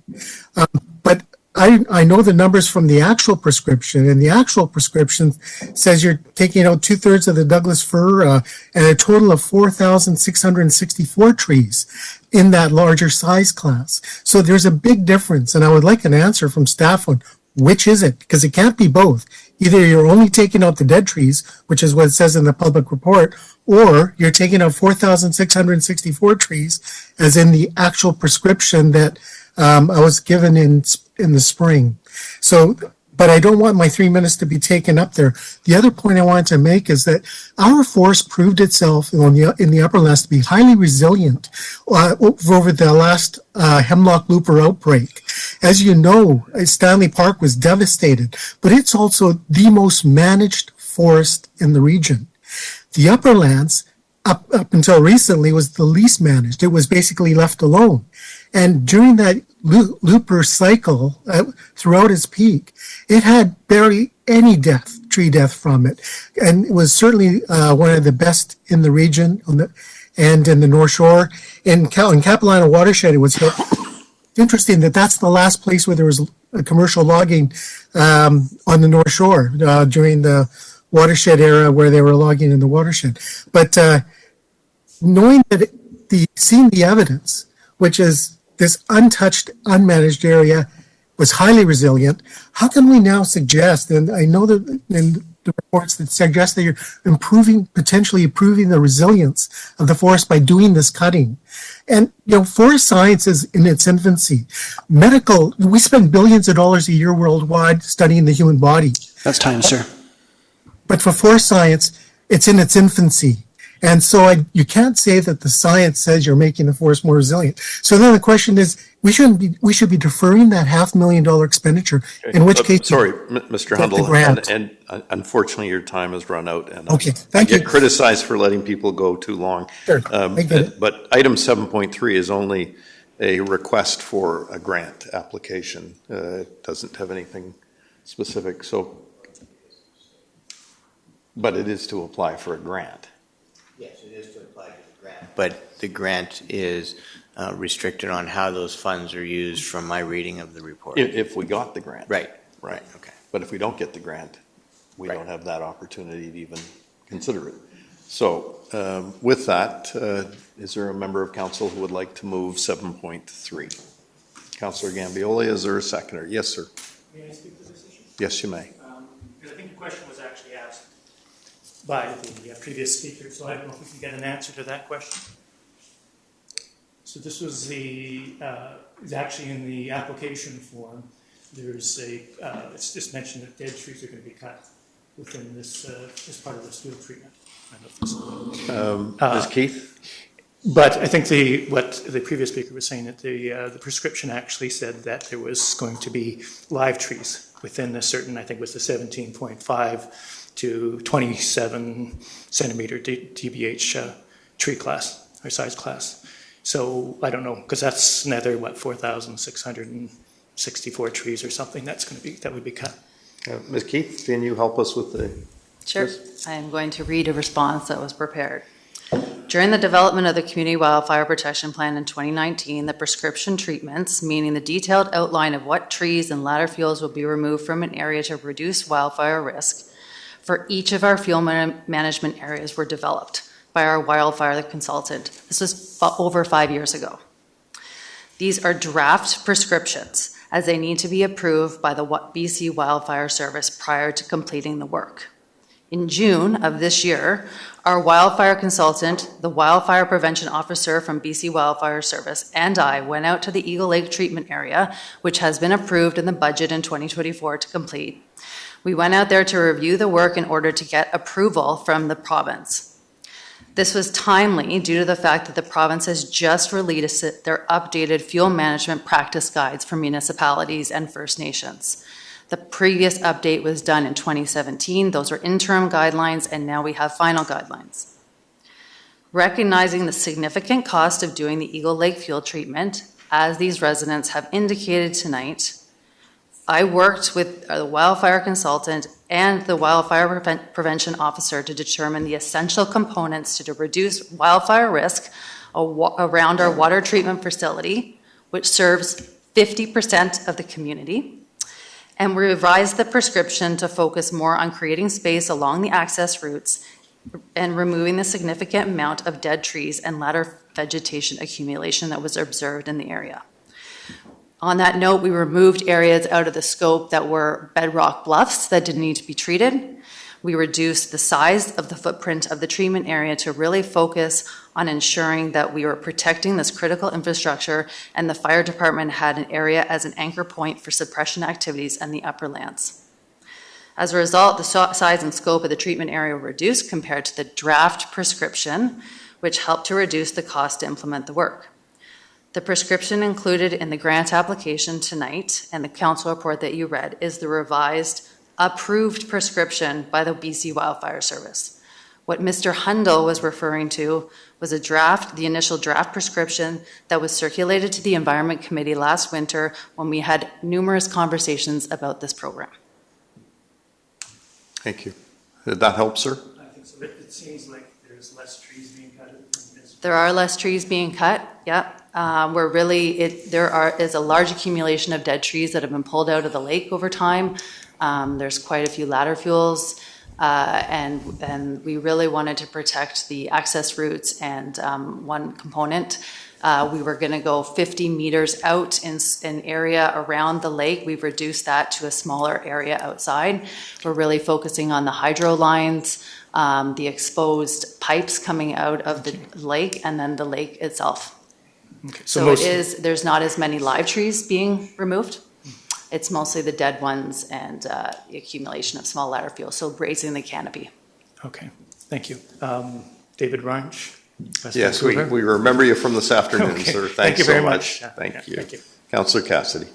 But I know the numbers from the actual prescription, and the actual prescription says you're taking out 2/3 of the Douglas fir and a total of 4,664 trees in that larger size class. So there's a big difference, and I would like an answer from staff on which is it, because it can't be both. Either you're only taking out the dead trees, which is what it says in the public report, or you're taking out 4,664 trees, as in the actual prescription that I was given in the spring. So, but I don't want my 3 minutes to be taken up there. The other point I wanted to make is that our forest proved itself in the upper lands to be highly resilient over the last hemlock looper outbreak. As you know, Stanley Park was devastated, but it's also the most managed forest in the region. The upper lands, up until recently, was the least managed. It was basically left alone. And during that looper cycle, throughout its peak, it had barely any tree death from it. And it was certainly one of the best in the region and in the North Shore. In Capilano Watershed, it was hit. Interesting that that's the last place where there was a commercial logging on the North Shore during the watershed era where they were logging in the watershed. But knowing that seeing the evidence, which is this untouched, unmanaged area was highly resilient, how can we now suggest, and I know that in the reports that suggest that you're potentially improving the resilience of the forest by doing this cutting. And, forest science is in its infancy. We spend billions of dollars a year worldwide studying the human body. That's time, sir. But for forest science, it's in its infancy. And so you can't say that the science says you're making the forest more resilient. So then the question is, we should be deferring that $500,000 expenditure, in which case. Sorry, Mr. Hundle, and unfortunately your time has run out. And okay, thank you. I get criticized for letting people go too long. Sure, I get it. But item 7.3 is only a request for a grant application. It doesn't have anything specific, but it is to apply for a grant. Yes, it is to apply for the grant. But the grant is restricted on how those funds are used from my reading of the report. If we got the grant. Right, okay. But if we don't get the grant, we don't have that opportunity to even consider it. So with that, is there a member of council who would like to move 7.3? Councillor Gambioli, is there a seconder? Yes, sir. May I speak to this issue? Yes, you may. Because I think the question was actually asked by the previous speaker, so I don't know if we can get an answer to that question. So this was is actually in the application form. There's it's just mentioned that dead trees are going to be cut within this as part of this field treatment. I don't know if Ms. Keith? But I think what the previous speaker was saying, that the prescription actually said that there was going to be live trees within a certain, I think it was the 17.5 to 27 centimeter DBH tree class or size class. So I don't know, because that's another 4,664 trees or something that would be cut. Ms. Keith, can you help us with the? Sure. I am going to read a response that was prepared. During the development of the Community Wildfire Protection Plan in 2019, the prescription treatments, meaning the detailed outline of what trees and ladder fuels will be removed from an area to reduce wildfire risk, for each of our fuel management areas were developed by our wildfire consultant. This was over 5 years ago. These are draft prescriptions, as they need to be approved by the BC Wildfire Service prior to completing the work. In June of this year, our wildfire consultant, the wildfire prevention officer from BC Wildfire Service, and I went out to the Eagle Lake treatment area, which has been approved in the budget in 2024 to complete. We went out there to review the work in order to get approval from the province. This was timely due to the fact that the province has just released their updated fuel management practice guides for municipalities and First Nations. The previous update was done in 2017. Those are interim guidelines, and now we have final guidelines. Recognizing the significant cost of doing the Eagle Lake fuel treatment, as these residents have indicated tonight, I worked with the wildfire consultant and the wildfire prevention officer to determine the essential components to reduce wildfire risk around our water treatment facility, which serves 50% of the community, And we revised the prescription to focus more on creating space along the access routes and removing the significant amount of dead trees and latter vegetation accumulation that was observed in the area. On that note, we removed areas out of the scope that were bedrock bluffs that didn't need to be treated. We reduced the size of the footprint of the treatment area to really focus on ensuring that we were protecting this critical infrastructure, and the fire department had an area as an anchor point for suppression activities in the upper lands. As a result, the size and scope of the treatment area were reduced compared to the draft prescription, which helped to reduce the cost to implement the work. The prescription included in the grant application tonight and the council report that you read is the revised approved prescription by the BC Wildfire Service. What Mr. Hundle was referring to was the initial draft prescription that was circulated to the Environment Committee last winter when we had numerous conversations about this program. Thank you. Did that help, sir? I think so. It seems like there's less trees being cut. There are less trees being cut, yeah. There is a large accumulation of dead trees that have been pulled out of the lake over time. There's quite a few ladder fuels, and we really wanted to protect the access routes and one component. We were going to go 50 meters out in area around the lake. We've reduced that to a smaller area outside. We're really focusing on the hydro lines, the exposed pipes coming out of the lake, and then the lake itself. Okay, So there's not as many live trees being removed. It's mostly the dead ones and the accumulation of small ladder fuel, so raising the canopy. Okay, thank you. David Ranch? West Yes, Vancouver? we remember you from this afternoon, Okay. sir. Thank Thanks you very so much. much. Yeah, Thank you. thank you. Councillor Cassidy.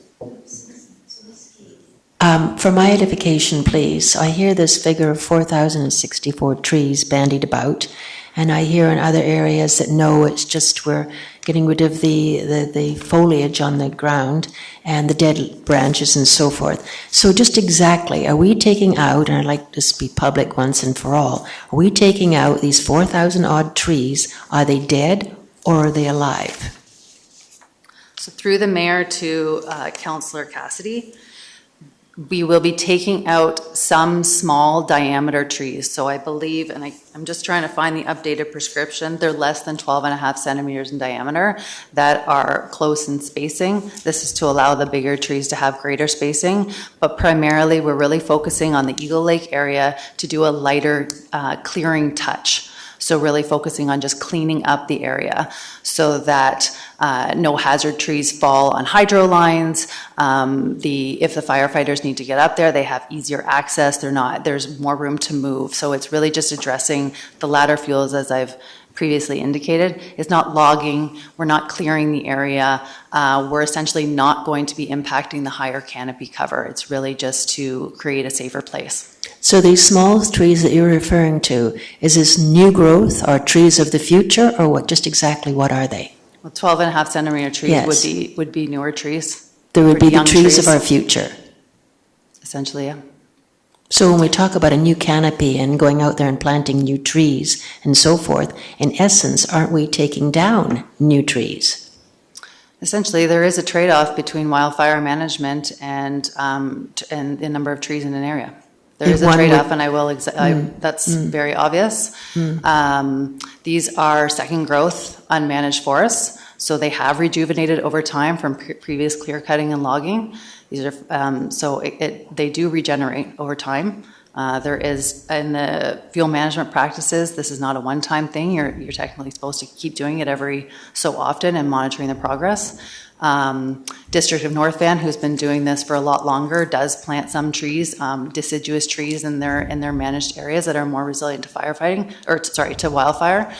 For my edification, please, I hear this figure of 4,064 trees bandied about, and I hear in other areas that no, it's just we're getting rid of the foliage on the ground and the dead branches and so forth. So just exactly, are we taking out, and I'd like this to be public once and for all, are we taking out these 4,000 odd trees? Are they dead or are they alive? So through the mayor to Councillor Cassidy, we will be taking out some small diameter trees. So I believe, and I'm just trying to find the updated prescription, they're less than 12.5 centimeters in diameter that are close in spacing. This is to allow the bigger trees to have greater spacing, but primarily we're really focusing on the Eagle Lake area to do a lighter clearing touch. So really focusing on just cleaning up the area so that no hazard trees fall on hydro lines. If the firefighters need to get up there, they have easier access. There's more room to move. So it's really just addressing the ladder fuels, as I've previously indicated. It's not logging. We're not clearing the area. We're essentially not going to be impacting the higher canopy cover. It's really just to create a safer place. So these small trees that you're referring to, is this new growth or trees of the future, or what? Just exactly what are they? Well, 12.5 centimeter trees Yes. would be newer trees. There would be the young trees of our future. Essentially, yeah. So when we talk about a new canopy and going out there and planting new trees and so forth, in essence, aren't we taking down new trees? Essentially, there is a trade-off between wildfire management and the number of trees in an area. There is a trade-off, and I will. That's very obvious. These are second growth unmanaged forests, so they have rejuvenated over time from previous clear cutting and logging. These are they do regenerate over time. There is in the fuel management practices. This is not a one-time thing. You're technically supposed to keep doing it every so often and monitoring the progress. District of North Van, who's been doing this for a lot longer, does plant some trees, deciduous trees in their managed areas that are more resilient to to wildfire.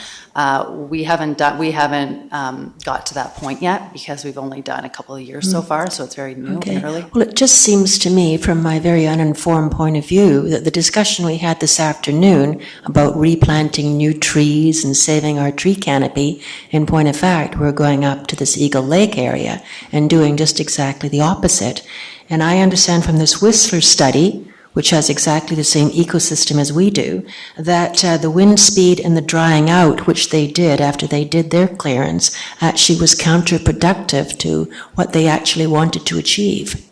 We haven't got to that point yet because we've only done a couple of years so far, so it's very new and early. Well, it just seems to me, from my very uninformed point of view, that the discussion we had this afternoon about replanting new trees and saving our tree canopy, in point of fact, we're going up to this Eagle Lake area and doing just exactly the opposite. And I understand from this Whistler study, which has exactly the same ecosystem as we do, that the wind speed and the drying out, which they did after they did their clearance, actually was counterproductive to what they actually wanted to achieve.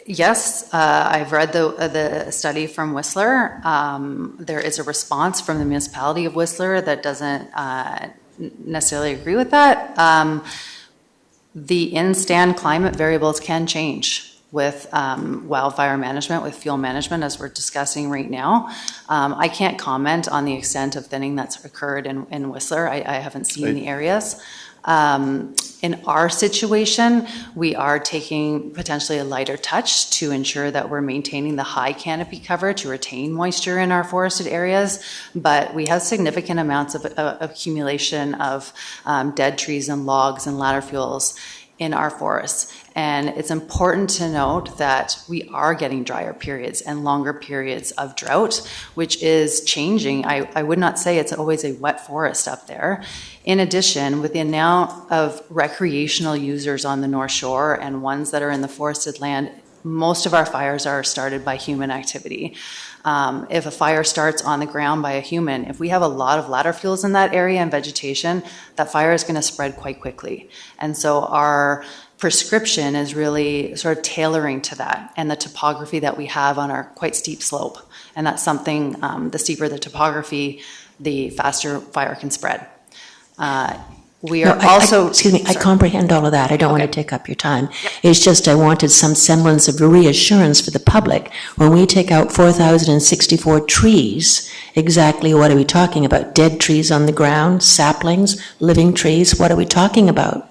Yes, I've read the study from Whistler. There is a response from the municipality of Whistler that doesn't necessarily agree with that. The in-stand climate variables can change with wildfire management, with fuel management, as we're discussing right now. I can't comment on the extent of thinning that's occurred in Whistler. I haven't seen the areas. In our situation, we are taking potentially a lighter touch to ensure that we're maintaining the high canopy cover to retain moisture in our forested areas, but we have significant amounts of accumulation of dead trees and logs and ladder fuels in our forests. And it's important to note that we are getting drier periods and longer periods of drought, which is changing. I would not say it's always a wet forest up there. In addition, with the amount of recreational users on the North Shore and ones that are in the forested land, most of our fires are started by human activity. If a fire starts on the ground by a human, if we have a lot of ladder fuels in that area and vegetation, that fire is going to spread quite quickly. And so our prescription is really sort of tailoring to that and the topography that we have on our quite steep slope. And that's something, the steeper the topography, the faster fire can spread. We are Excuse me, I comprehend all of that. I don't want to take up your time. It's just I wanted some semblance of reassurance for the public. When we take out 4,064 trees, exactly what are we talking about? Dead trees on the ground, saplings, living trees? What are we talking about?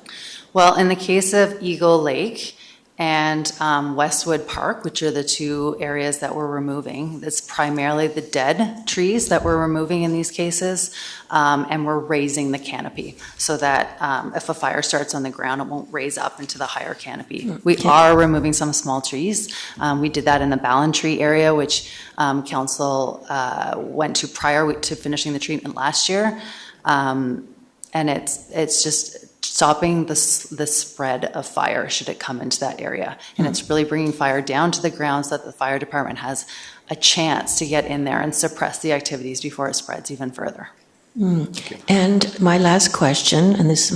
Well, in the case of Eagle Lake and Westwood Park, which are the two areas that we're removing, it's primarily the dead trees that we're removing in these cases, and we're raising the canopy so that if a fire starts on the ground, it won't raise up into the higher canopy. We are removing some small trees. We did that in the Ballantree area, which council went to prior to finishing the treatment last year, and it's just stopping the spread of fire should it come into that area. And it's really bringing fire down to the ground so that the fire department has a chance to get in there and suppress the activities before it spreads even further. And my last question, and this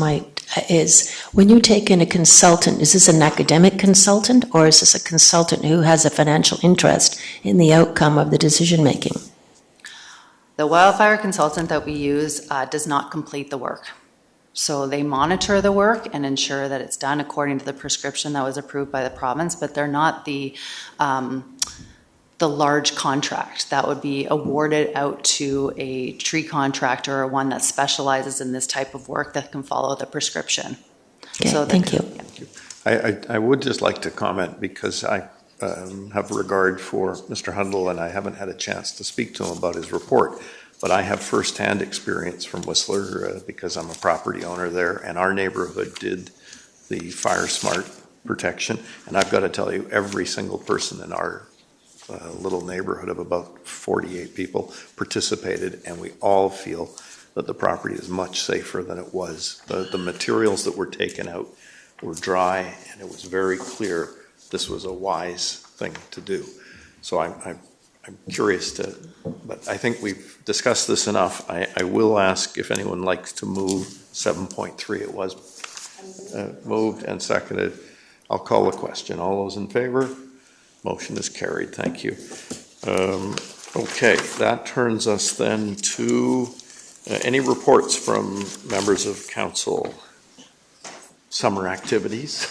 is when you take in a consultant, is this an academic consultant or is this a consultant who has a financial interest in the outcome of the decision making? The wildfire consultant that we use does not complete the work. So they monitor the work and ensure that it's done according to the prescription that was approved by the province, but they're not the large contract that would be awarded out to a tree contractor or one that specializes in this type of work that can follow the prescription. Okay, so thank you. I would just like to comment because I have regard for Mr. Hundle and I haven't had a chance to speak to him about his report. But I have firsthand experience from Whistler because I'm a property owner there, and our neighborhood did the fire smart protection. And I've got to tell you, every single person in our little neighborhood of about 48 people participated, and we all feel that the property is much safer than it was. The materials that were taken out were dry, and it was very clear this was a wise thing to do. So I'm curious but I think we've discussed this enough. I will ask if anyone likes to move 7.3. It was moved and seconded. I'll call the question. All those in favor? Motion is carried. Thank you. Okay, that turns us then to any reports from members of council. Summer activities.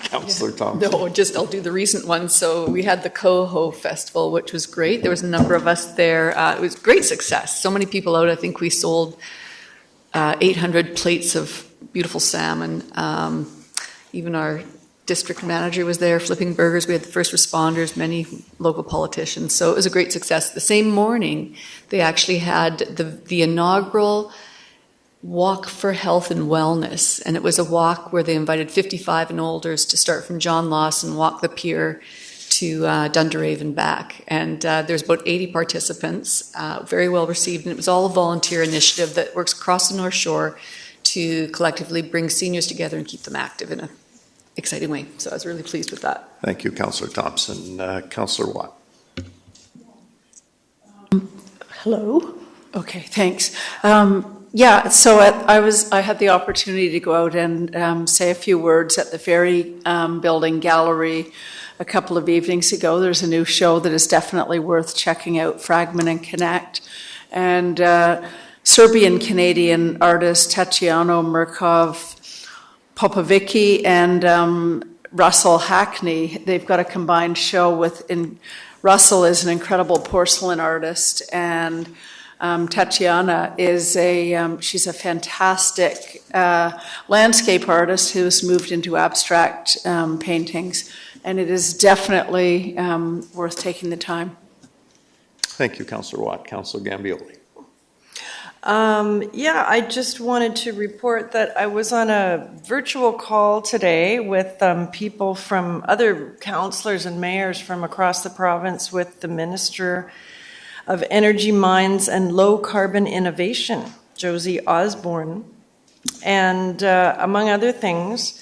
Councillor Thompson. No, I'll do the recent one. So we had the Coho Festival, which was great. There was a number of us there. It was great success. So many people out. I think we sold 800 plates of beautiful salmon. Even our district manager was there flipping burgers. We had the first responders, many local politicians. So it was a great success. The same morning, they actually had the inaugural Walk for Health and Wellness, and it was a walk where they invited 55 and olders to start from John Lawson, walk the pier to Dunderave and back. And there's about 80 participants, very well received, and it was all a volunteer initiative that works across the North Shore to collectively bring seniors together and keep them active in an exciting way. So I was really pleased with that. Thank you, Councillor Thompson. Councillor Watt. Hello. Okay, thanks. Yeah, so I had the opportunity to go out and say a few words at the Ferry Building Gallery a couple of evenings ago. There's a new show that is definitely worth checking out, Fragment and Connect. And Serbian-Canadian artist Tatiano Mrkov Popovici and Russell Hackney, they've got a combined show Russell is an incredible porcelain artist, and Tatiana is she's a fantastic landscape artist who's moved into abstract paintings, and it is definitely worth taking the time. Thank you, Councillor Watt. Councillor Gambioli. Yeah, I just wanted to report that I was on a virtual call today with people from other councillors and mayors from across the province with the Minister of Energy, Mines and Low Carbon Innovation, Josie Osborne. And among other things,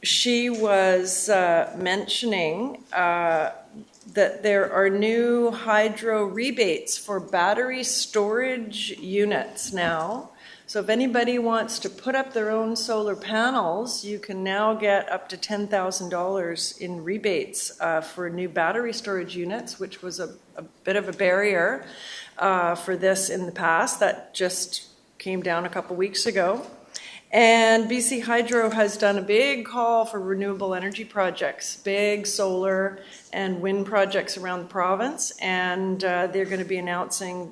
she was mentioning that there are new hydro rebates for battery storage units now. So if anybody wants to put up their own solar panels, you can now get up to $10,000 in rebates for new battery storage units, which was a bit of a barrier for this in the past. That just came down a couple weeks ago. And BC Hydro has done a big call for renewable energy projects, big solar and wind projects around the province, and they're going to be announcing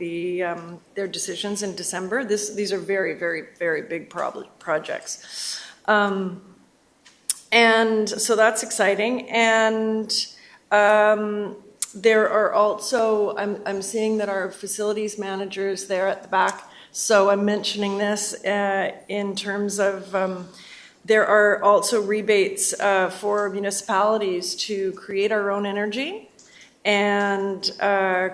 their decisions in December. These are very, very, very big projects. And so that's exciting. And there are also, I'm seeing that our facilities managers there at the back. So I'm mentioning this in terms of there are also rebates for municipalities to create our own energy and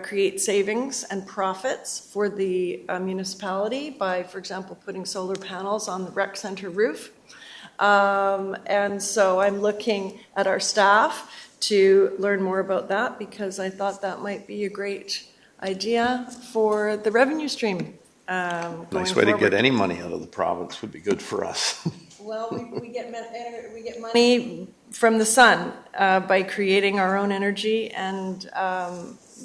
create savings and profits for the municipality by, for example, putting solar panels on the rec center roof. And so I'm looking at our staff to learn more about that because I thought that might be a great idea for the revenue stream. Nice way to get any money out of the province would be good for us. Well, we get money from the sun by creating our own energy and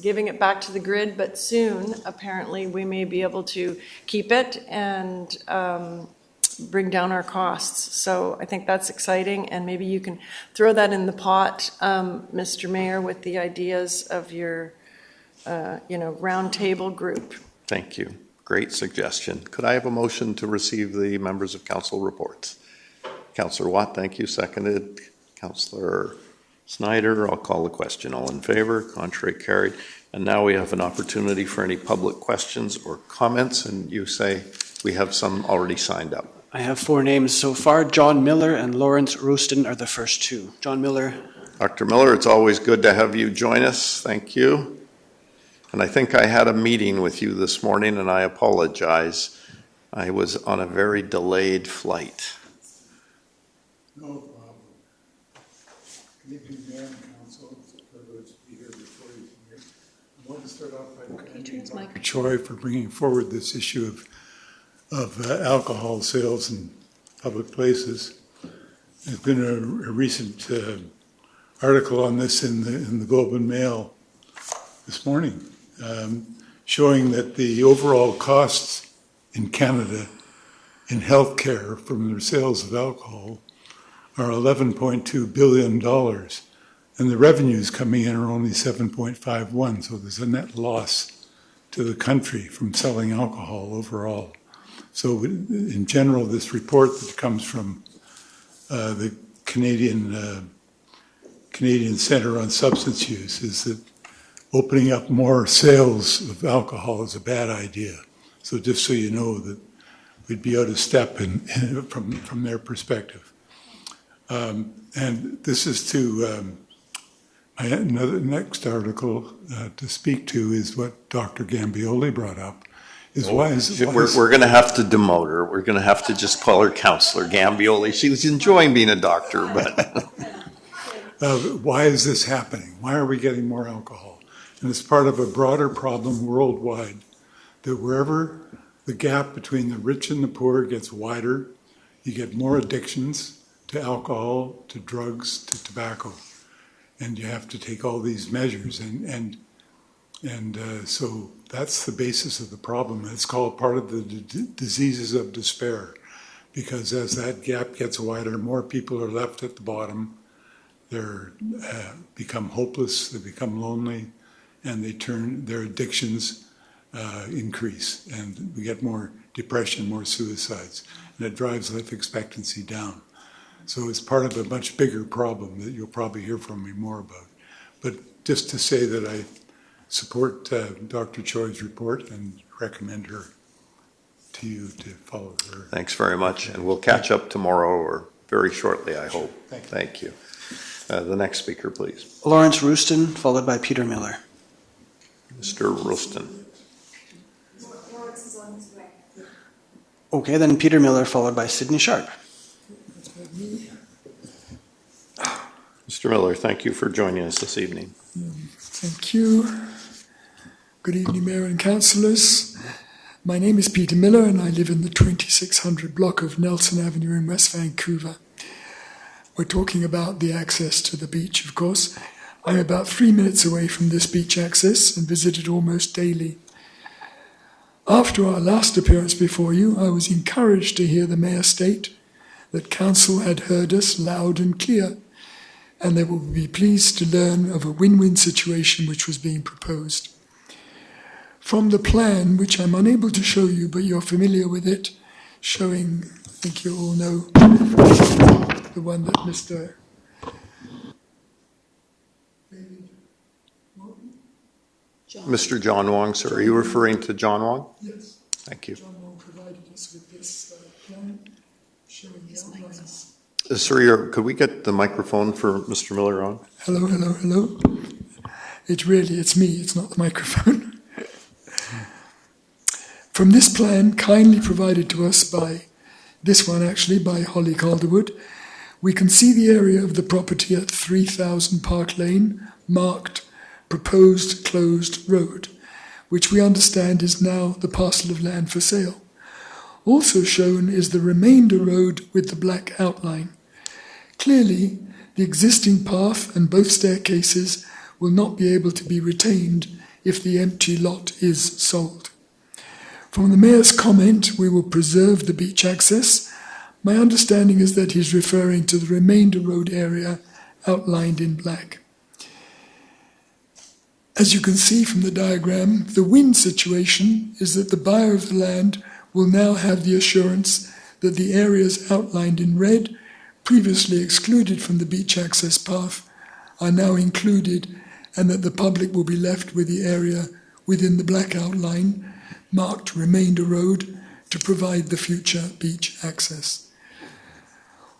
giving it back to the grid, but soon, apparently, we may be able to keep it and bring down our costs. So I think that's exciting, and maybe you can throw that in the pot, Mr. Mayor, with the ideas of your roundtable group. Thank you. Great suggestion. Could I have a motion to receive the members of council reports? Councillor Watt, thank you. Seconded. Councillor Snyder, I'll call the question. All in favor? Contrary, carried. And now we have an opportunity for any public questions or comments, and you say we have some already signed up. I have 4 names so far. John Miller and Lawrence Rooston are the first 2. John Miller. Dr. Miller, it's always good to have you join us. Thank you. And I think I had a meeting with you this morning, and I apologize. I was on a very delayed flight. No problem. Good evening, Mayor and Council. It's a privilege to be here before you tonight. I want to start off by thanking Dr. Choi for bringing forward this issue of alcohol sales in public places. There's been a recent article on this in the Globe and Mail this morning, showing that the overall costs in Canada in healthcare from their sales of alcohol are $11.2 billion, and the revenues coming in are only 7.51, so there's a net loss to the country from selling alcohol overall. So in general, this report that comes from the Canadian Centre on Substance Use is that opening up more sales of alcohol is a bad idea. So just so you know that we'd be out of step from their perspective. And this is to, another next article to speak to is what Dr. Gambioli brought up. We're going to have to demote her. We're going to have to just call her Councillor Gambioli. She was enjoying being a doctor, but... why is this happening? Why are we getting more alcohol? And it's part of a broader problem worldwide that wherever the gap between the rich and the poor gets wider. You get more addictions to alcohol, to drugs, to tobacco. And you have to take all these measures. So that's the basis of the problem. It's called part of the diseases of despair. Because as that gap gets wider, more people are left at the bottom. They're become hopeless, they become lonely, and their addictions increase. And we get more depression, more suicides. And it drives life expectancy down. So it's part of a much bigger problem that you'll probably hear from me more about. But just to say that I support Dr. Choi's report and recommend her to you to follow her. Thanks very much, and we'll catch up tomorrow or very shortly, I hope. Thank you. The next speaker, please. Lawrence Rouston, followed by Peter Miller. Mr. Rouston. Okay, then Peter Miller, followed by Sydney Sharp. Mr. Miller, thank you for joining us this evening. Thank you. Good evening, Mayor and Councillors. My name is Peter Miller and I live in the 2600 block of Nelson Avenue in West Vancouver. We're talking about the access to the beach, of course. I'm about 3 minutes away from this beach access and visit it almost daily. After our last appearance before you, I was encouraged to hear the Mayor state that Council had heard us loud and clear, and they will be pleased to learn of a win-win situation which was being proposed. From the plan, which I'm unable to show you, but you're familiar with it, showing, I think you all know, the one that Mr. Mr. John Wong, sir, are you referring to John Wong? Yes. Thank you. John Wong provided us with this plan showing the outlines. Sir, could we get the microphone for Mr. Miller on? Hello, hello, hello. It's me, it's not the microphone. From this plan, kindly provided to us by this one actually, by Holly Calderwood, we can see the area of the property at 3000 Park Lane, marked Proposed Closed Road, which we understand is now the parcel of land for sale. Also shown is the remainder road with the black outline. Clearly, the existing path and both staircases will not be able to be retained if the empty lot is sold. From the Mayor's comment, we will preserve the beach access. My understanding is that he's referring to the remainder road area outlined in black. As you can see from the diagram, the win situation is that the buyer of the land will now have the assurance that the areas outlined in red, previously excluded from the beach access path, are now included, and that the public will be left with the area within the black outline, marked Remainder Road, to provide the future beach access.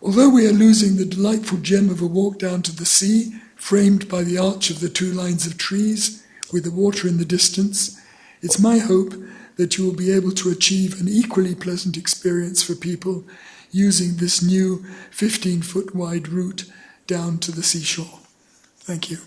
Although we are losing the delightful gem of a walk down to the sea, framed by the arch of the two lines of trees, with the water in the distance, it's my hope that you will be able to achieve an equally pleasant experience for people using this new 15-foot wide route down to the seashore. Thank you.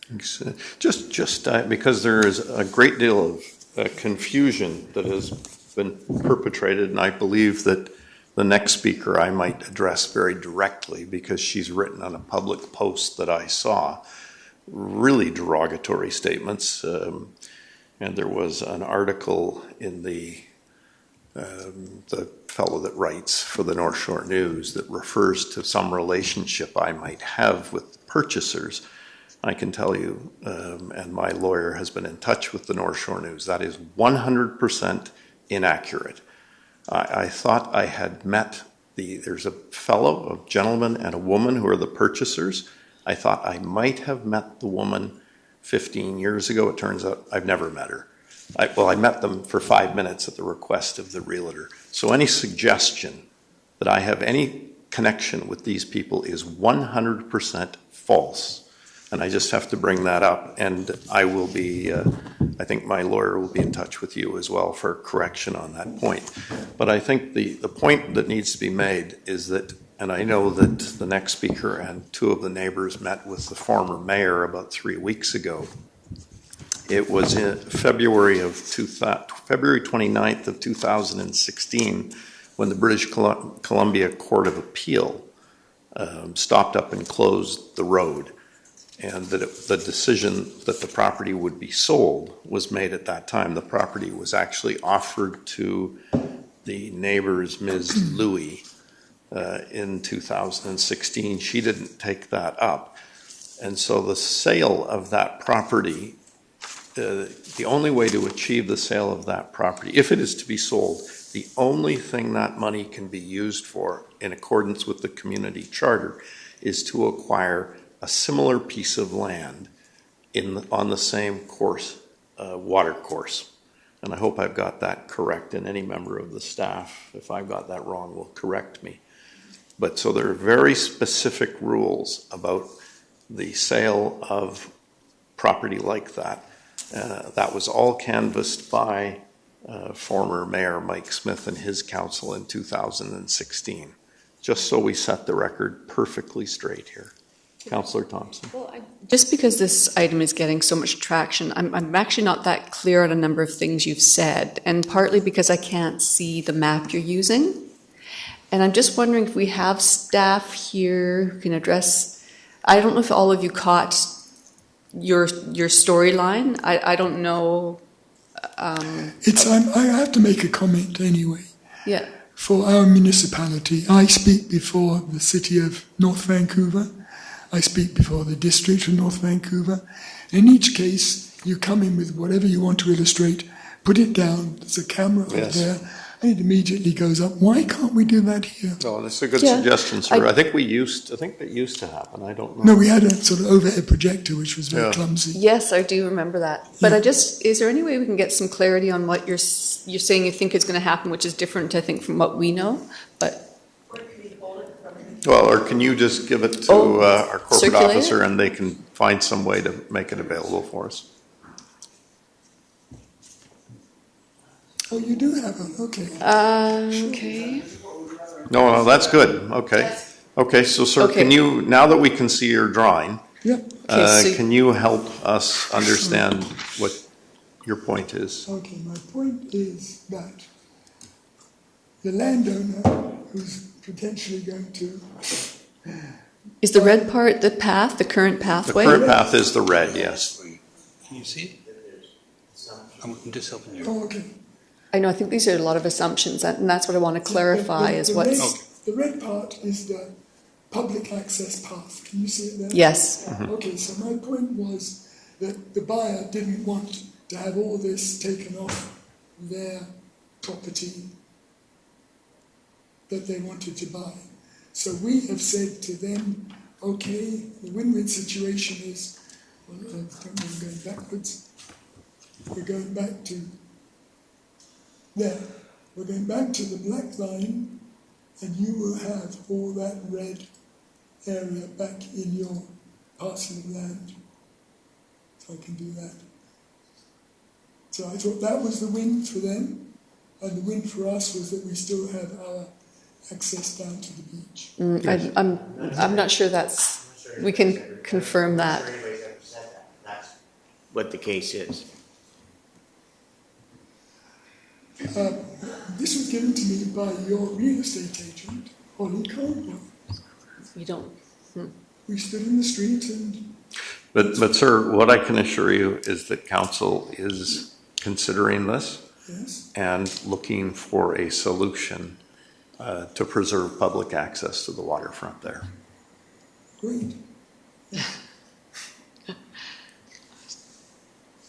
Thanks. Just because there is a great deal of confusion that has been perpetrated, and I believe that the next speaker I might address very directly because she's written on a public post that I saw really derogatory statements, and there was an article in the fellow that writes for the North Shore News that refers to some relationship I might have with purchasers. I can tell you, and my lawyer has been in touch with the North Shore News, that is 100% inaccurate. I thought I had met there's a fellow, a gentleman and a woman who are the purchasers. I thought I might have met the woman 15 years ago. It turns out I've never met her. I met them for 5 minutes at the request of the realtor. So any suggestion that I have any connection with these people is 100% false. And I just have to bring that up. And I will be, I think my lawyer will be in touch with you as well for correction on that point. But I think the point that needs to be made is that, and I know that the next speaker and two of the neighbors met with the former mayor about 3 weeks ago, It was in February 29th of 2016 when the British Columbia Court of Appeal stopped up and closed the road, and that the decision that the property would be sold was made at that time. The property was actually offered to the neighbors, Ms. Louie, in 2016. She didn't take that up. And so the sale of that property, the only way to achieve the sale of that property, if it is to be sold, the only thing that money can be used for, in accordance with the community charter, is to acquire a similar piece of land on the same course, water course. And I hope I've got that correct, and any member of the staff, if I've got that wrong, will correct me. But so there are very specific rules about the sale of property like that. That was all canvassed by former Mayor Mike Smith and his council in 2016, just so we set the record perfectly straight here. Councillor Thompson. Well, just because this item is getting so much traction, I'm actually not that clear on a number of things you've said, and partly because I can't see the map you're using. And I'm just wondering if we have staff here who can address, I don't know if all of you caught your storyline. I don't know. I have to make a comment anyway. Yeah. For our municipality, I speak before the City of North Vancouver. I speak before the District of North Vancouver. In each case, you come in with whatever you want to illustrate, put it down, there's a camera up there, and it immediately goes up. Why can't we do that here? Oh, that's a good suggestion, sir. I think that used to happen. I don't know. No, we had a sort of overhead projector, which was very clumsy. Yes, I do remember that. But is there any way we can get some clarity on what you're saying you think is going to happen, which is different, I think, from what we know? But well, or can you just give it to our corporate circulate officer and they can find some way to make it available for us? Oh, you do have one, okay. Okay. No, that's good. Okay. Okay, so sir, can you, now that we can see your drawing, can you help us understand what your point is? Okay, my point is that the landowner who's potentially going to... Is the red part the path, the current pathway? The current path is the red, yes. Can you see it? I'm just helping you. Oh, okay. I know, I think these are a lot of assumptions, and that's what I want to clarify is what's... The red part is the public access path. Can you see it there? Yes. Okay, so my point was that the buyer didn't want to have all this taken off their property that they wanted to buy. So we have said to them, okay, the win-win situation is, well, I don't know, I'm going backwards. We're going back to there. We're going back to the black line, and you will have all that red area back in your parcel of land. So I can do that. So I thought that was the win for them, and the win for us was that we still have our access down to the beach. I'm not sure we can confirm that. That's what the case is. This was given to me by your real estate agent, Holly Caldwell. You don't... We stood in the street and... But sir, what I can assure you is that council is considering this and looking for a solution to preserve public access to the waterfront there. Great.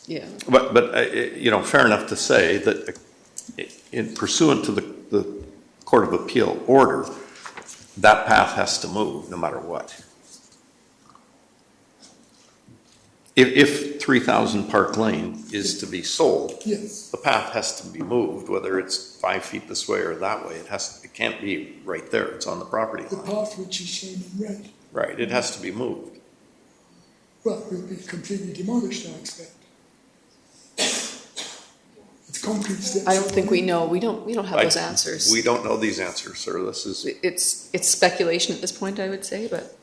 Yeah. But you know, fair enough to say that in pursuant to the Court of Appeal order, that path has to move no matter what. If 3000 Park Lane is to be sold, the path has to be moved, whether it's 5 feet this way or that way. It can't be right there. It's on the property line. The path which is shown in red. Right. It has to be moved. Well, it will be completely demolished, I expect. It's concrete steps. I don't think we know. We don't have those answers. We don't know these answers, sir. This is... It's speculation at this point, I would say, but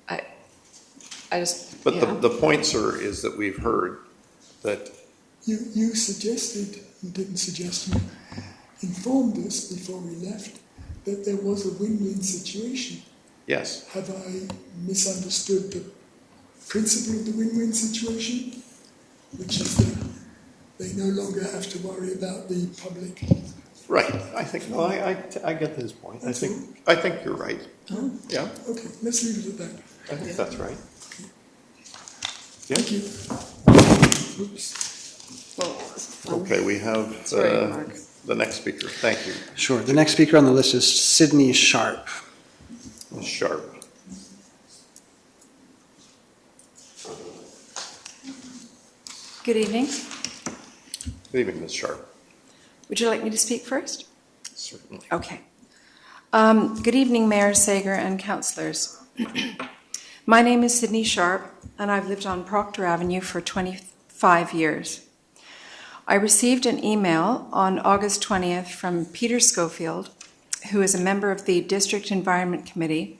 I just... But the point, sir, is that we've heard that, You suggested, you didn't suggest, you informed us before we left that there was a win-win situation. yes, Have I misunderstood the principle of the win-win situation? Which is that they no longer have to worry about the public. right. I think, well, I get his point. I think you're right. Oh, Yeah, okay, let's leave it at that. I think that's right. Yeah. Thank you. Oops. Okay, we have Sorry, Mark. the next speaker. Thank you, Sure. The next speaker on the list is Sydney Sharp. Ms. Sharp. Good evening. Good evening, Ms. Sharp. Would you like me to speak first? Certainly. Okay. Good evening, Mayor Sager and councillors. My name is Sydney Sharp, and I've lived on Proctor Avenue for 25 years. I received an email on August 20th from Peter Schofield, who is a member of the District Environment Committee,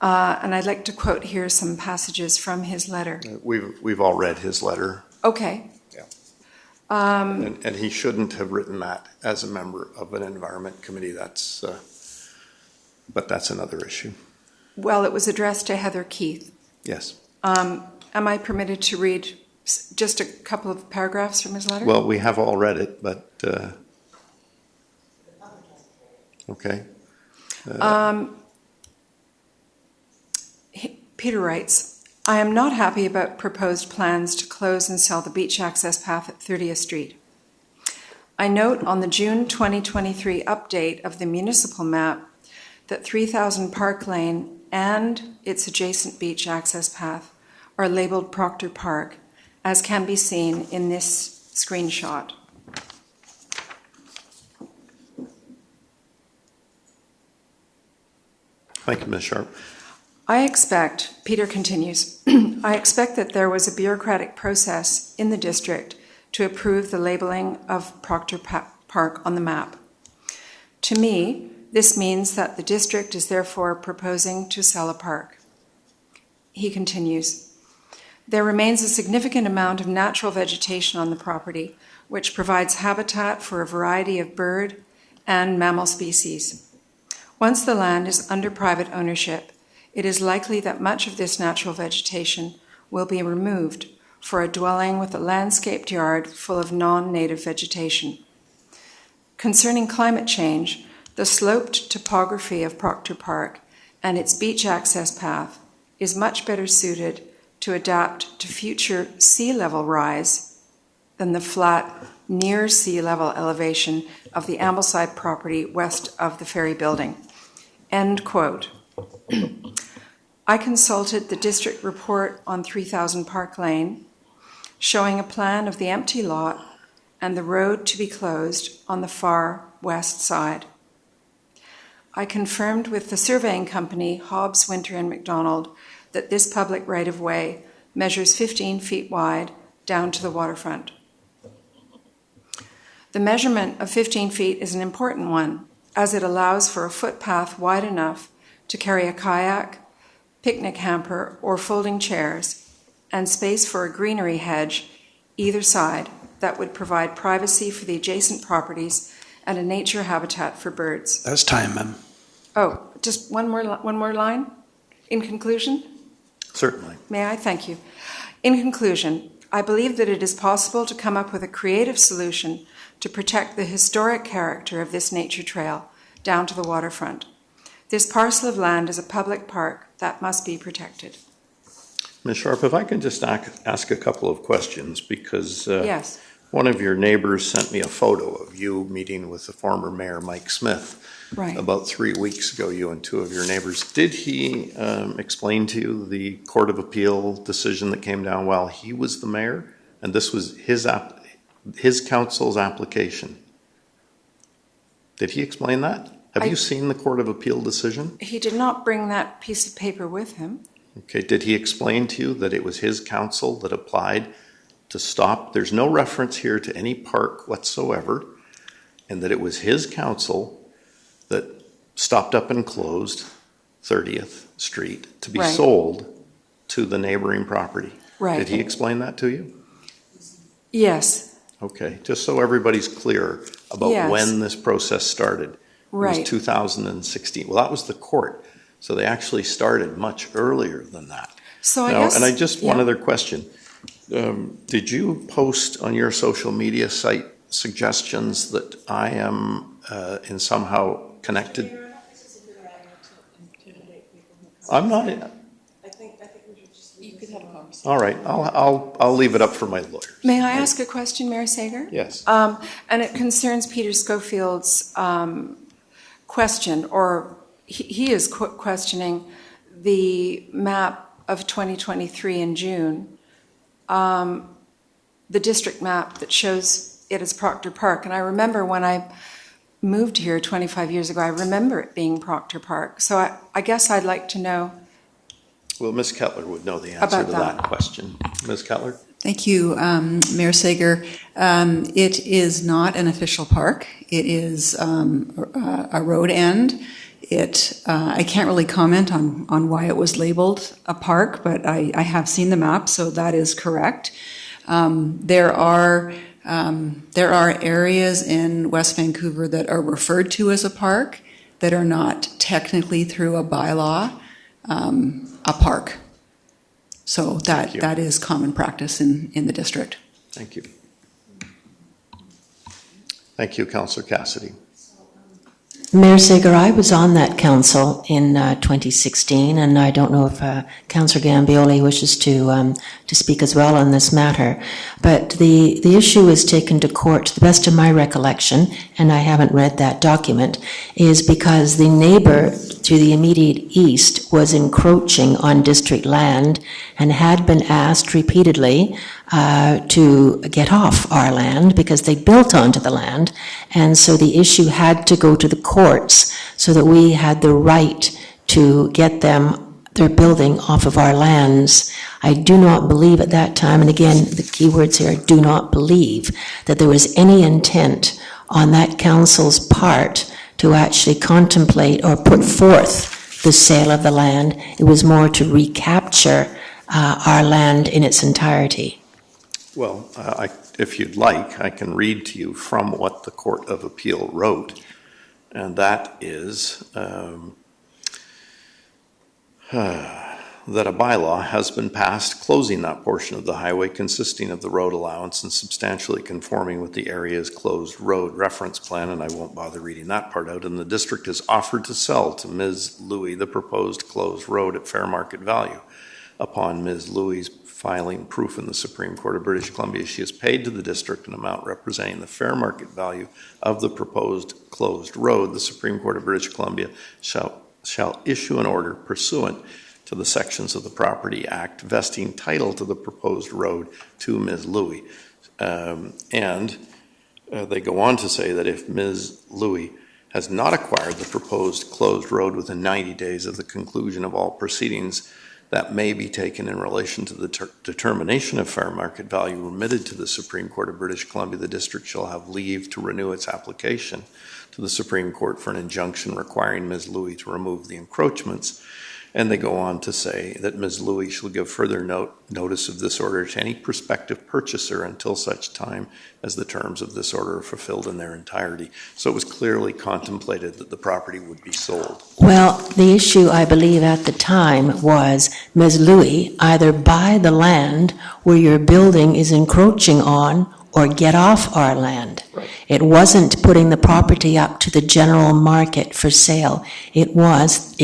and I'd like to quote here some passages from his letter. We've all read his letter. Okay. Yeah. And he shouldn't have written that as a member of an environment committee. But that's another issue. Well, it was addressed to Heather Keith. Yes. Am I permitted to read just a couple of paragraphs from his letter? Well, we have all read it, but okay. Peter writes, I am not happy about proposed plans to close and sell the beach access path at 30th Street. I note on the June 2023 update of the municipal map that 3000 Park Lane and its adjacent beach access path are labeled Proctor Park, as can be seen in this screenshot. Thank you, Ms. Sharp. I expect, Peter continues, I expect that there was a bureaucratic process in the district to approve the labeling of Proctor Park on the map. To me, this means that the district is therefore proposing to sell a park. He continues, there remains a significant amount of natural vegetation on the property, which provides habitat for a variety of bird and mammal species. Once the land is under private ownership, it is likely that much of this natural vegetation will be removed for a dwelling with a landscaped yard full of non-native vegetation. Concerning climate change, the sloped topography of Proctor Park and its beach access path is much better suited to adapt to future sea level rise than the flat, near sea level elevation of the Ambleside property west of the ferry building. End quote. I consulted the district report on 3000 Park Lane, showing a plan of the empty lot and the road to be closed on the far west side. I confirmed with the surveying company, Hobbs, Winter and McDonald, that this public right-of-way measures 15 feet wide down to the waterfront. The measurement of 15 feet is an important one, as it allows for a footpath wide enough to carry a kayak, picnic hamper, or folding chairs, and space for a greenery hedge either side that would provide privacy for the adjacent properties and a nature habitat for birds. That's time, ma'am. Oh, just one more line in conclusion? Certainly. May I? Thank you. In conclusion, I believe that it is possible to come up with a creative solution to protect the historic character of this nature trail down to the waterfront. This parcel of land is a public park that must be protected. Ms. Sharp, if I can just ask a couple of questions, because Yes. one of your neighbors sent me a photo of you meeting with the former mayor, Mike Smith, Right. about 3 weeks ago, you and two of your neighbors. Did he explain to you the Court of Appeal decision that came down while he was the mayor? And this was his council's application. Did he explain that? Have you seen the Court of Appeal decision? He did not bring that piece of paper with him. Okay, did he explain to you that it was his council that applied to stop? There's no reference here to any park whatsoever, and that it was his council that stopped up and closed 30th Street to be Right. sold to the neighboring property. Right. Did he explain that to you? Yes, Okay, just so everybody's clear about Yes. when this process started. It Right. was 2016. Well, that was the court. So they actually started much earlier than that. so I Now, guess. and I just, one yeah. other question. Did you post on your social media site suggestions that I am in somehow connected? I'm not, You could have a conversation. all right, I'll leave it up for my lawyer. May I ask a question, Mayor Sager? Yes. And it concerns Peter Schofield's question, or he is questioning the map of 2023 in June, the district map that shows it as Proctor Park. And I remember when I moved here 25 years ago, I remember it being Proctor Park. So I guess I'd like to know. Well, Ms. Kettler would know the answer About to that. that question. Ms. Kettler? Thank you, Mayor Sager. It is not an official park. It is a road end. I can't really comment on why it was labeled a park, but I have seen the map, so that is correct. There are areas in West Vancouver that are referred to as a park that are not technically through a bylaw a park. So that is common practice in the district. Thank you. Thank you, Councillor Cassidy. Mayor Sager, I was on that council in 2016, and I don't know if Councillor Gambioli wishes to speak as well on this matter. But the issue is taken to court, to the best of my recollection, and I haven't read that document, is because the neighbor to the immediate east was encroaching on district land and had been asked repeatedly to get off our land because they built onto the land. And so the issue had to go to the courts so that we had the right to get their building off of our lands. I do not believe at that time, and again, the key words here, do not believe that there was any intent on that council's part to actually contemplate or put forth the sale of the land. It was more to recapture our land in its entirety. Well, if you'd like, I can read to you from what the Court of Appeal wrote, and that is that a bylaw has been passed closing that portion of the highway consisting of the road allowance and substantially conforming with the area's closed road reference plan, and I won't bother reading that part out, and the district has offered to sell to Ms. Louie the proposed closed road at fair market value. Upon Ms. Louie's filing proof in the Supreme Court of British Columbia, she has paid to the district an amount representing the fair market value of the proposed closed road. The Supreme Court of British Columbia shall issue an order pursuant to the sections of the Property Act vesting title to the proposed road to Ms. Louie. And they go on to say that if Ms. Louie has not acquired the proposed closed road within 90 days of the conclusion of all proceedings that may be taken in relation to the determination of fair market value remitted to the Supreme Court of British Columbia, the district shall have leave to renew its application to the Supreme Court for an injunction requiring Ms. Louie to remove the encroachments. And they go on to say that Ms. Louie shall give further notice of this order to any prospective purchaser until such time as the terms of this order are fulfilled in their entirety. So it was clearly contemplated that the property would be sold. Well, the issue, I believe, at the time was, Ms. Louie, either buy the land where your building is encroaching on or get off our land. Right. It wasn't putting the property up to the general market for sale. It was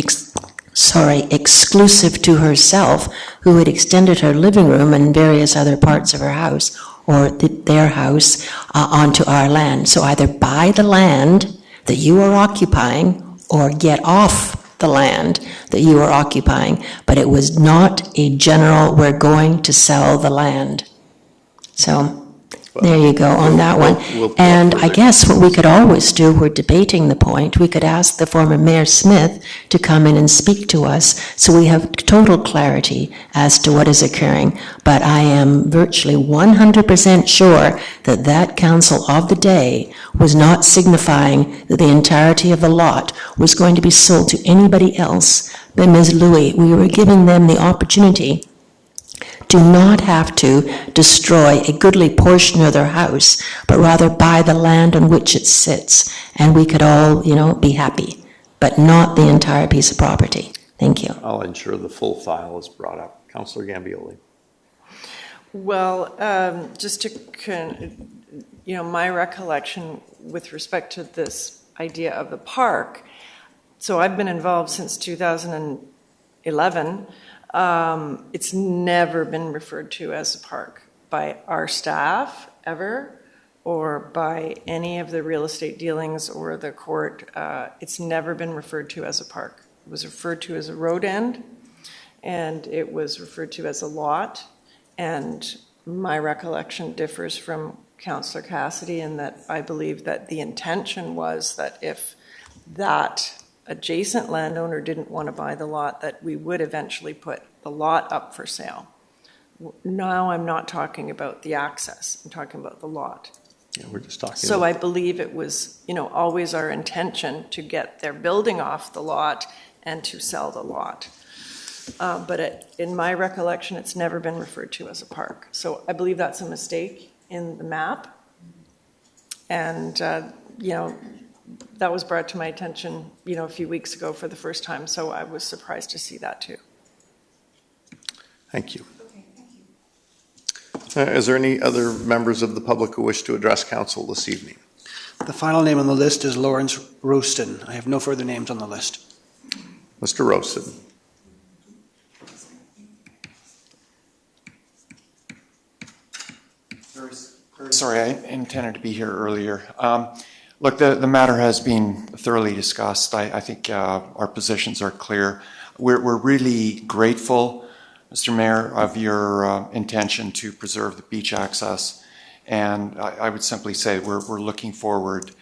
exclusive to herself, who had extended her living room and various other parts of her house or their house onto our land. So either buy the land that you are occupying or get off the land that you are occupying. But it was not a general, we're going to sell the land. So there you go on that one. And I guess what we could always do, we're debating the point, we could ask the former Mayor Smith to come in and speak to us so we have total clarity as to what is occurring. But I am virtually 100% sure that that council of the day was not signifying that the entirety of the lot was going to be sold to anybody else than Ms. Louie. We were giving them the opportunity do not have to destroy a goodly portion of their house, but rather buy the land on which it sits, and we could all, be happy, but not the entire piece of property. Thank you. I'll ensure the full file is brought up. Councillor Gambioli. Well, just to, my recollection with respect to this idea of the park, so I've been involved since 2011. It's never been referred to as a park by our staff ever, or by any of the real estate dealings or the court. It's never been referred to as a park. It was referred to as a road end, and it was referred to as a lot. And my recollection differs from Councillor Cassidy in that I believe that the intention was that if that adjacent landowner didn't want to buy the lot, that we would eventually put the lot up for sale. Now I'm not talking about the access, I'm talking about the lot. Yeah, we're just talking So about... I believe it was, always our intention to get their building off the lot and to sell the lot. But in my recollection, it's never been referred to as a park. So I believe that's a mistake in the map. And, that was brought to my attention, a few weeks ago for the first time. So I was surprised to see that too. Thank you. Is there any other members of the public who wish to address council this evening? The final name on the list is Lawrence Roaston. I have no further names on the list. Mr. Roaston. Sorry, I intended to be here earlier. Look, the matter has been thoroughly discussed. I think our positions are clear. We're really grateful, Mr. Mayor, of your intention to preserve the beach access. And I would simply say we're looking forward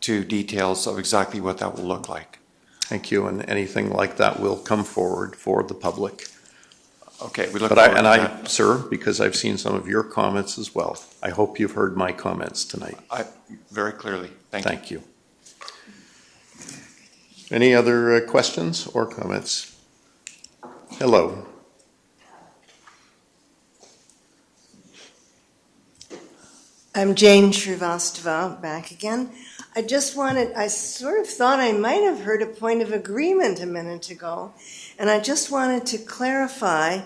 to details of exactly what that will look like. Thank you. And anything like that will come forward for the public. Okay, we look forward to that. Sir, because I've seen some of your comments as well, I hope you've heard my comments tonight. Very clearly. Thank you. Any other questions or comments? Hello. I'm Jane Shrivastava, back again. I sort of thought I might have heard a point of agreement a minute ago, and I just wanted to clarify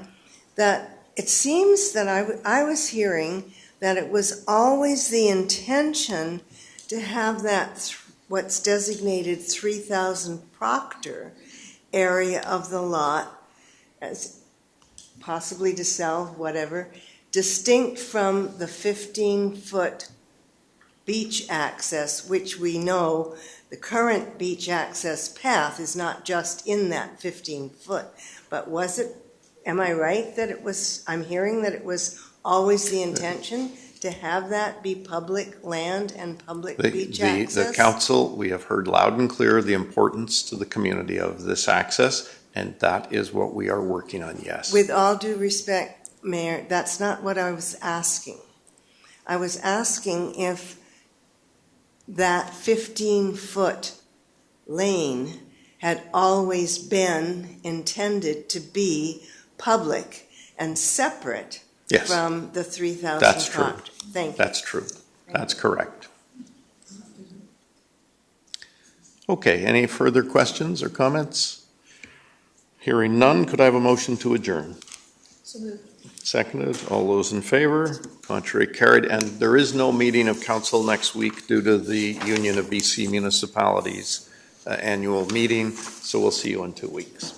that it seems that I was hearing that it was always the intention to have that, what's designated 3,000 Proctor area of the lot, as possibly to sell, whatever, distinct from the 15-foot beach access, which we know the current beach access path is not just in that 15-foot. But was it, am I right that it was, I'm hearing that it was always the intention to have that be public land and public beach access? The council, we have heard loud and clear the importance to the community of this access, and that is what we are working on, yes. With all due respect, Mayor, that's not what I was asking. I was asking if that 15-foot lane had always been intended to be public and separate from the 3,000 That's true. Thank you. That's true. That's correct. Okay, any further questions or comments? Hearing none, could I have a motion to adjourn? So moved. Seconded. All those in favor? Contrary, carried. And there is no meeting of council next week due to the Union of BC Municipalities annual meeting, so we'll see you in 2 weeks.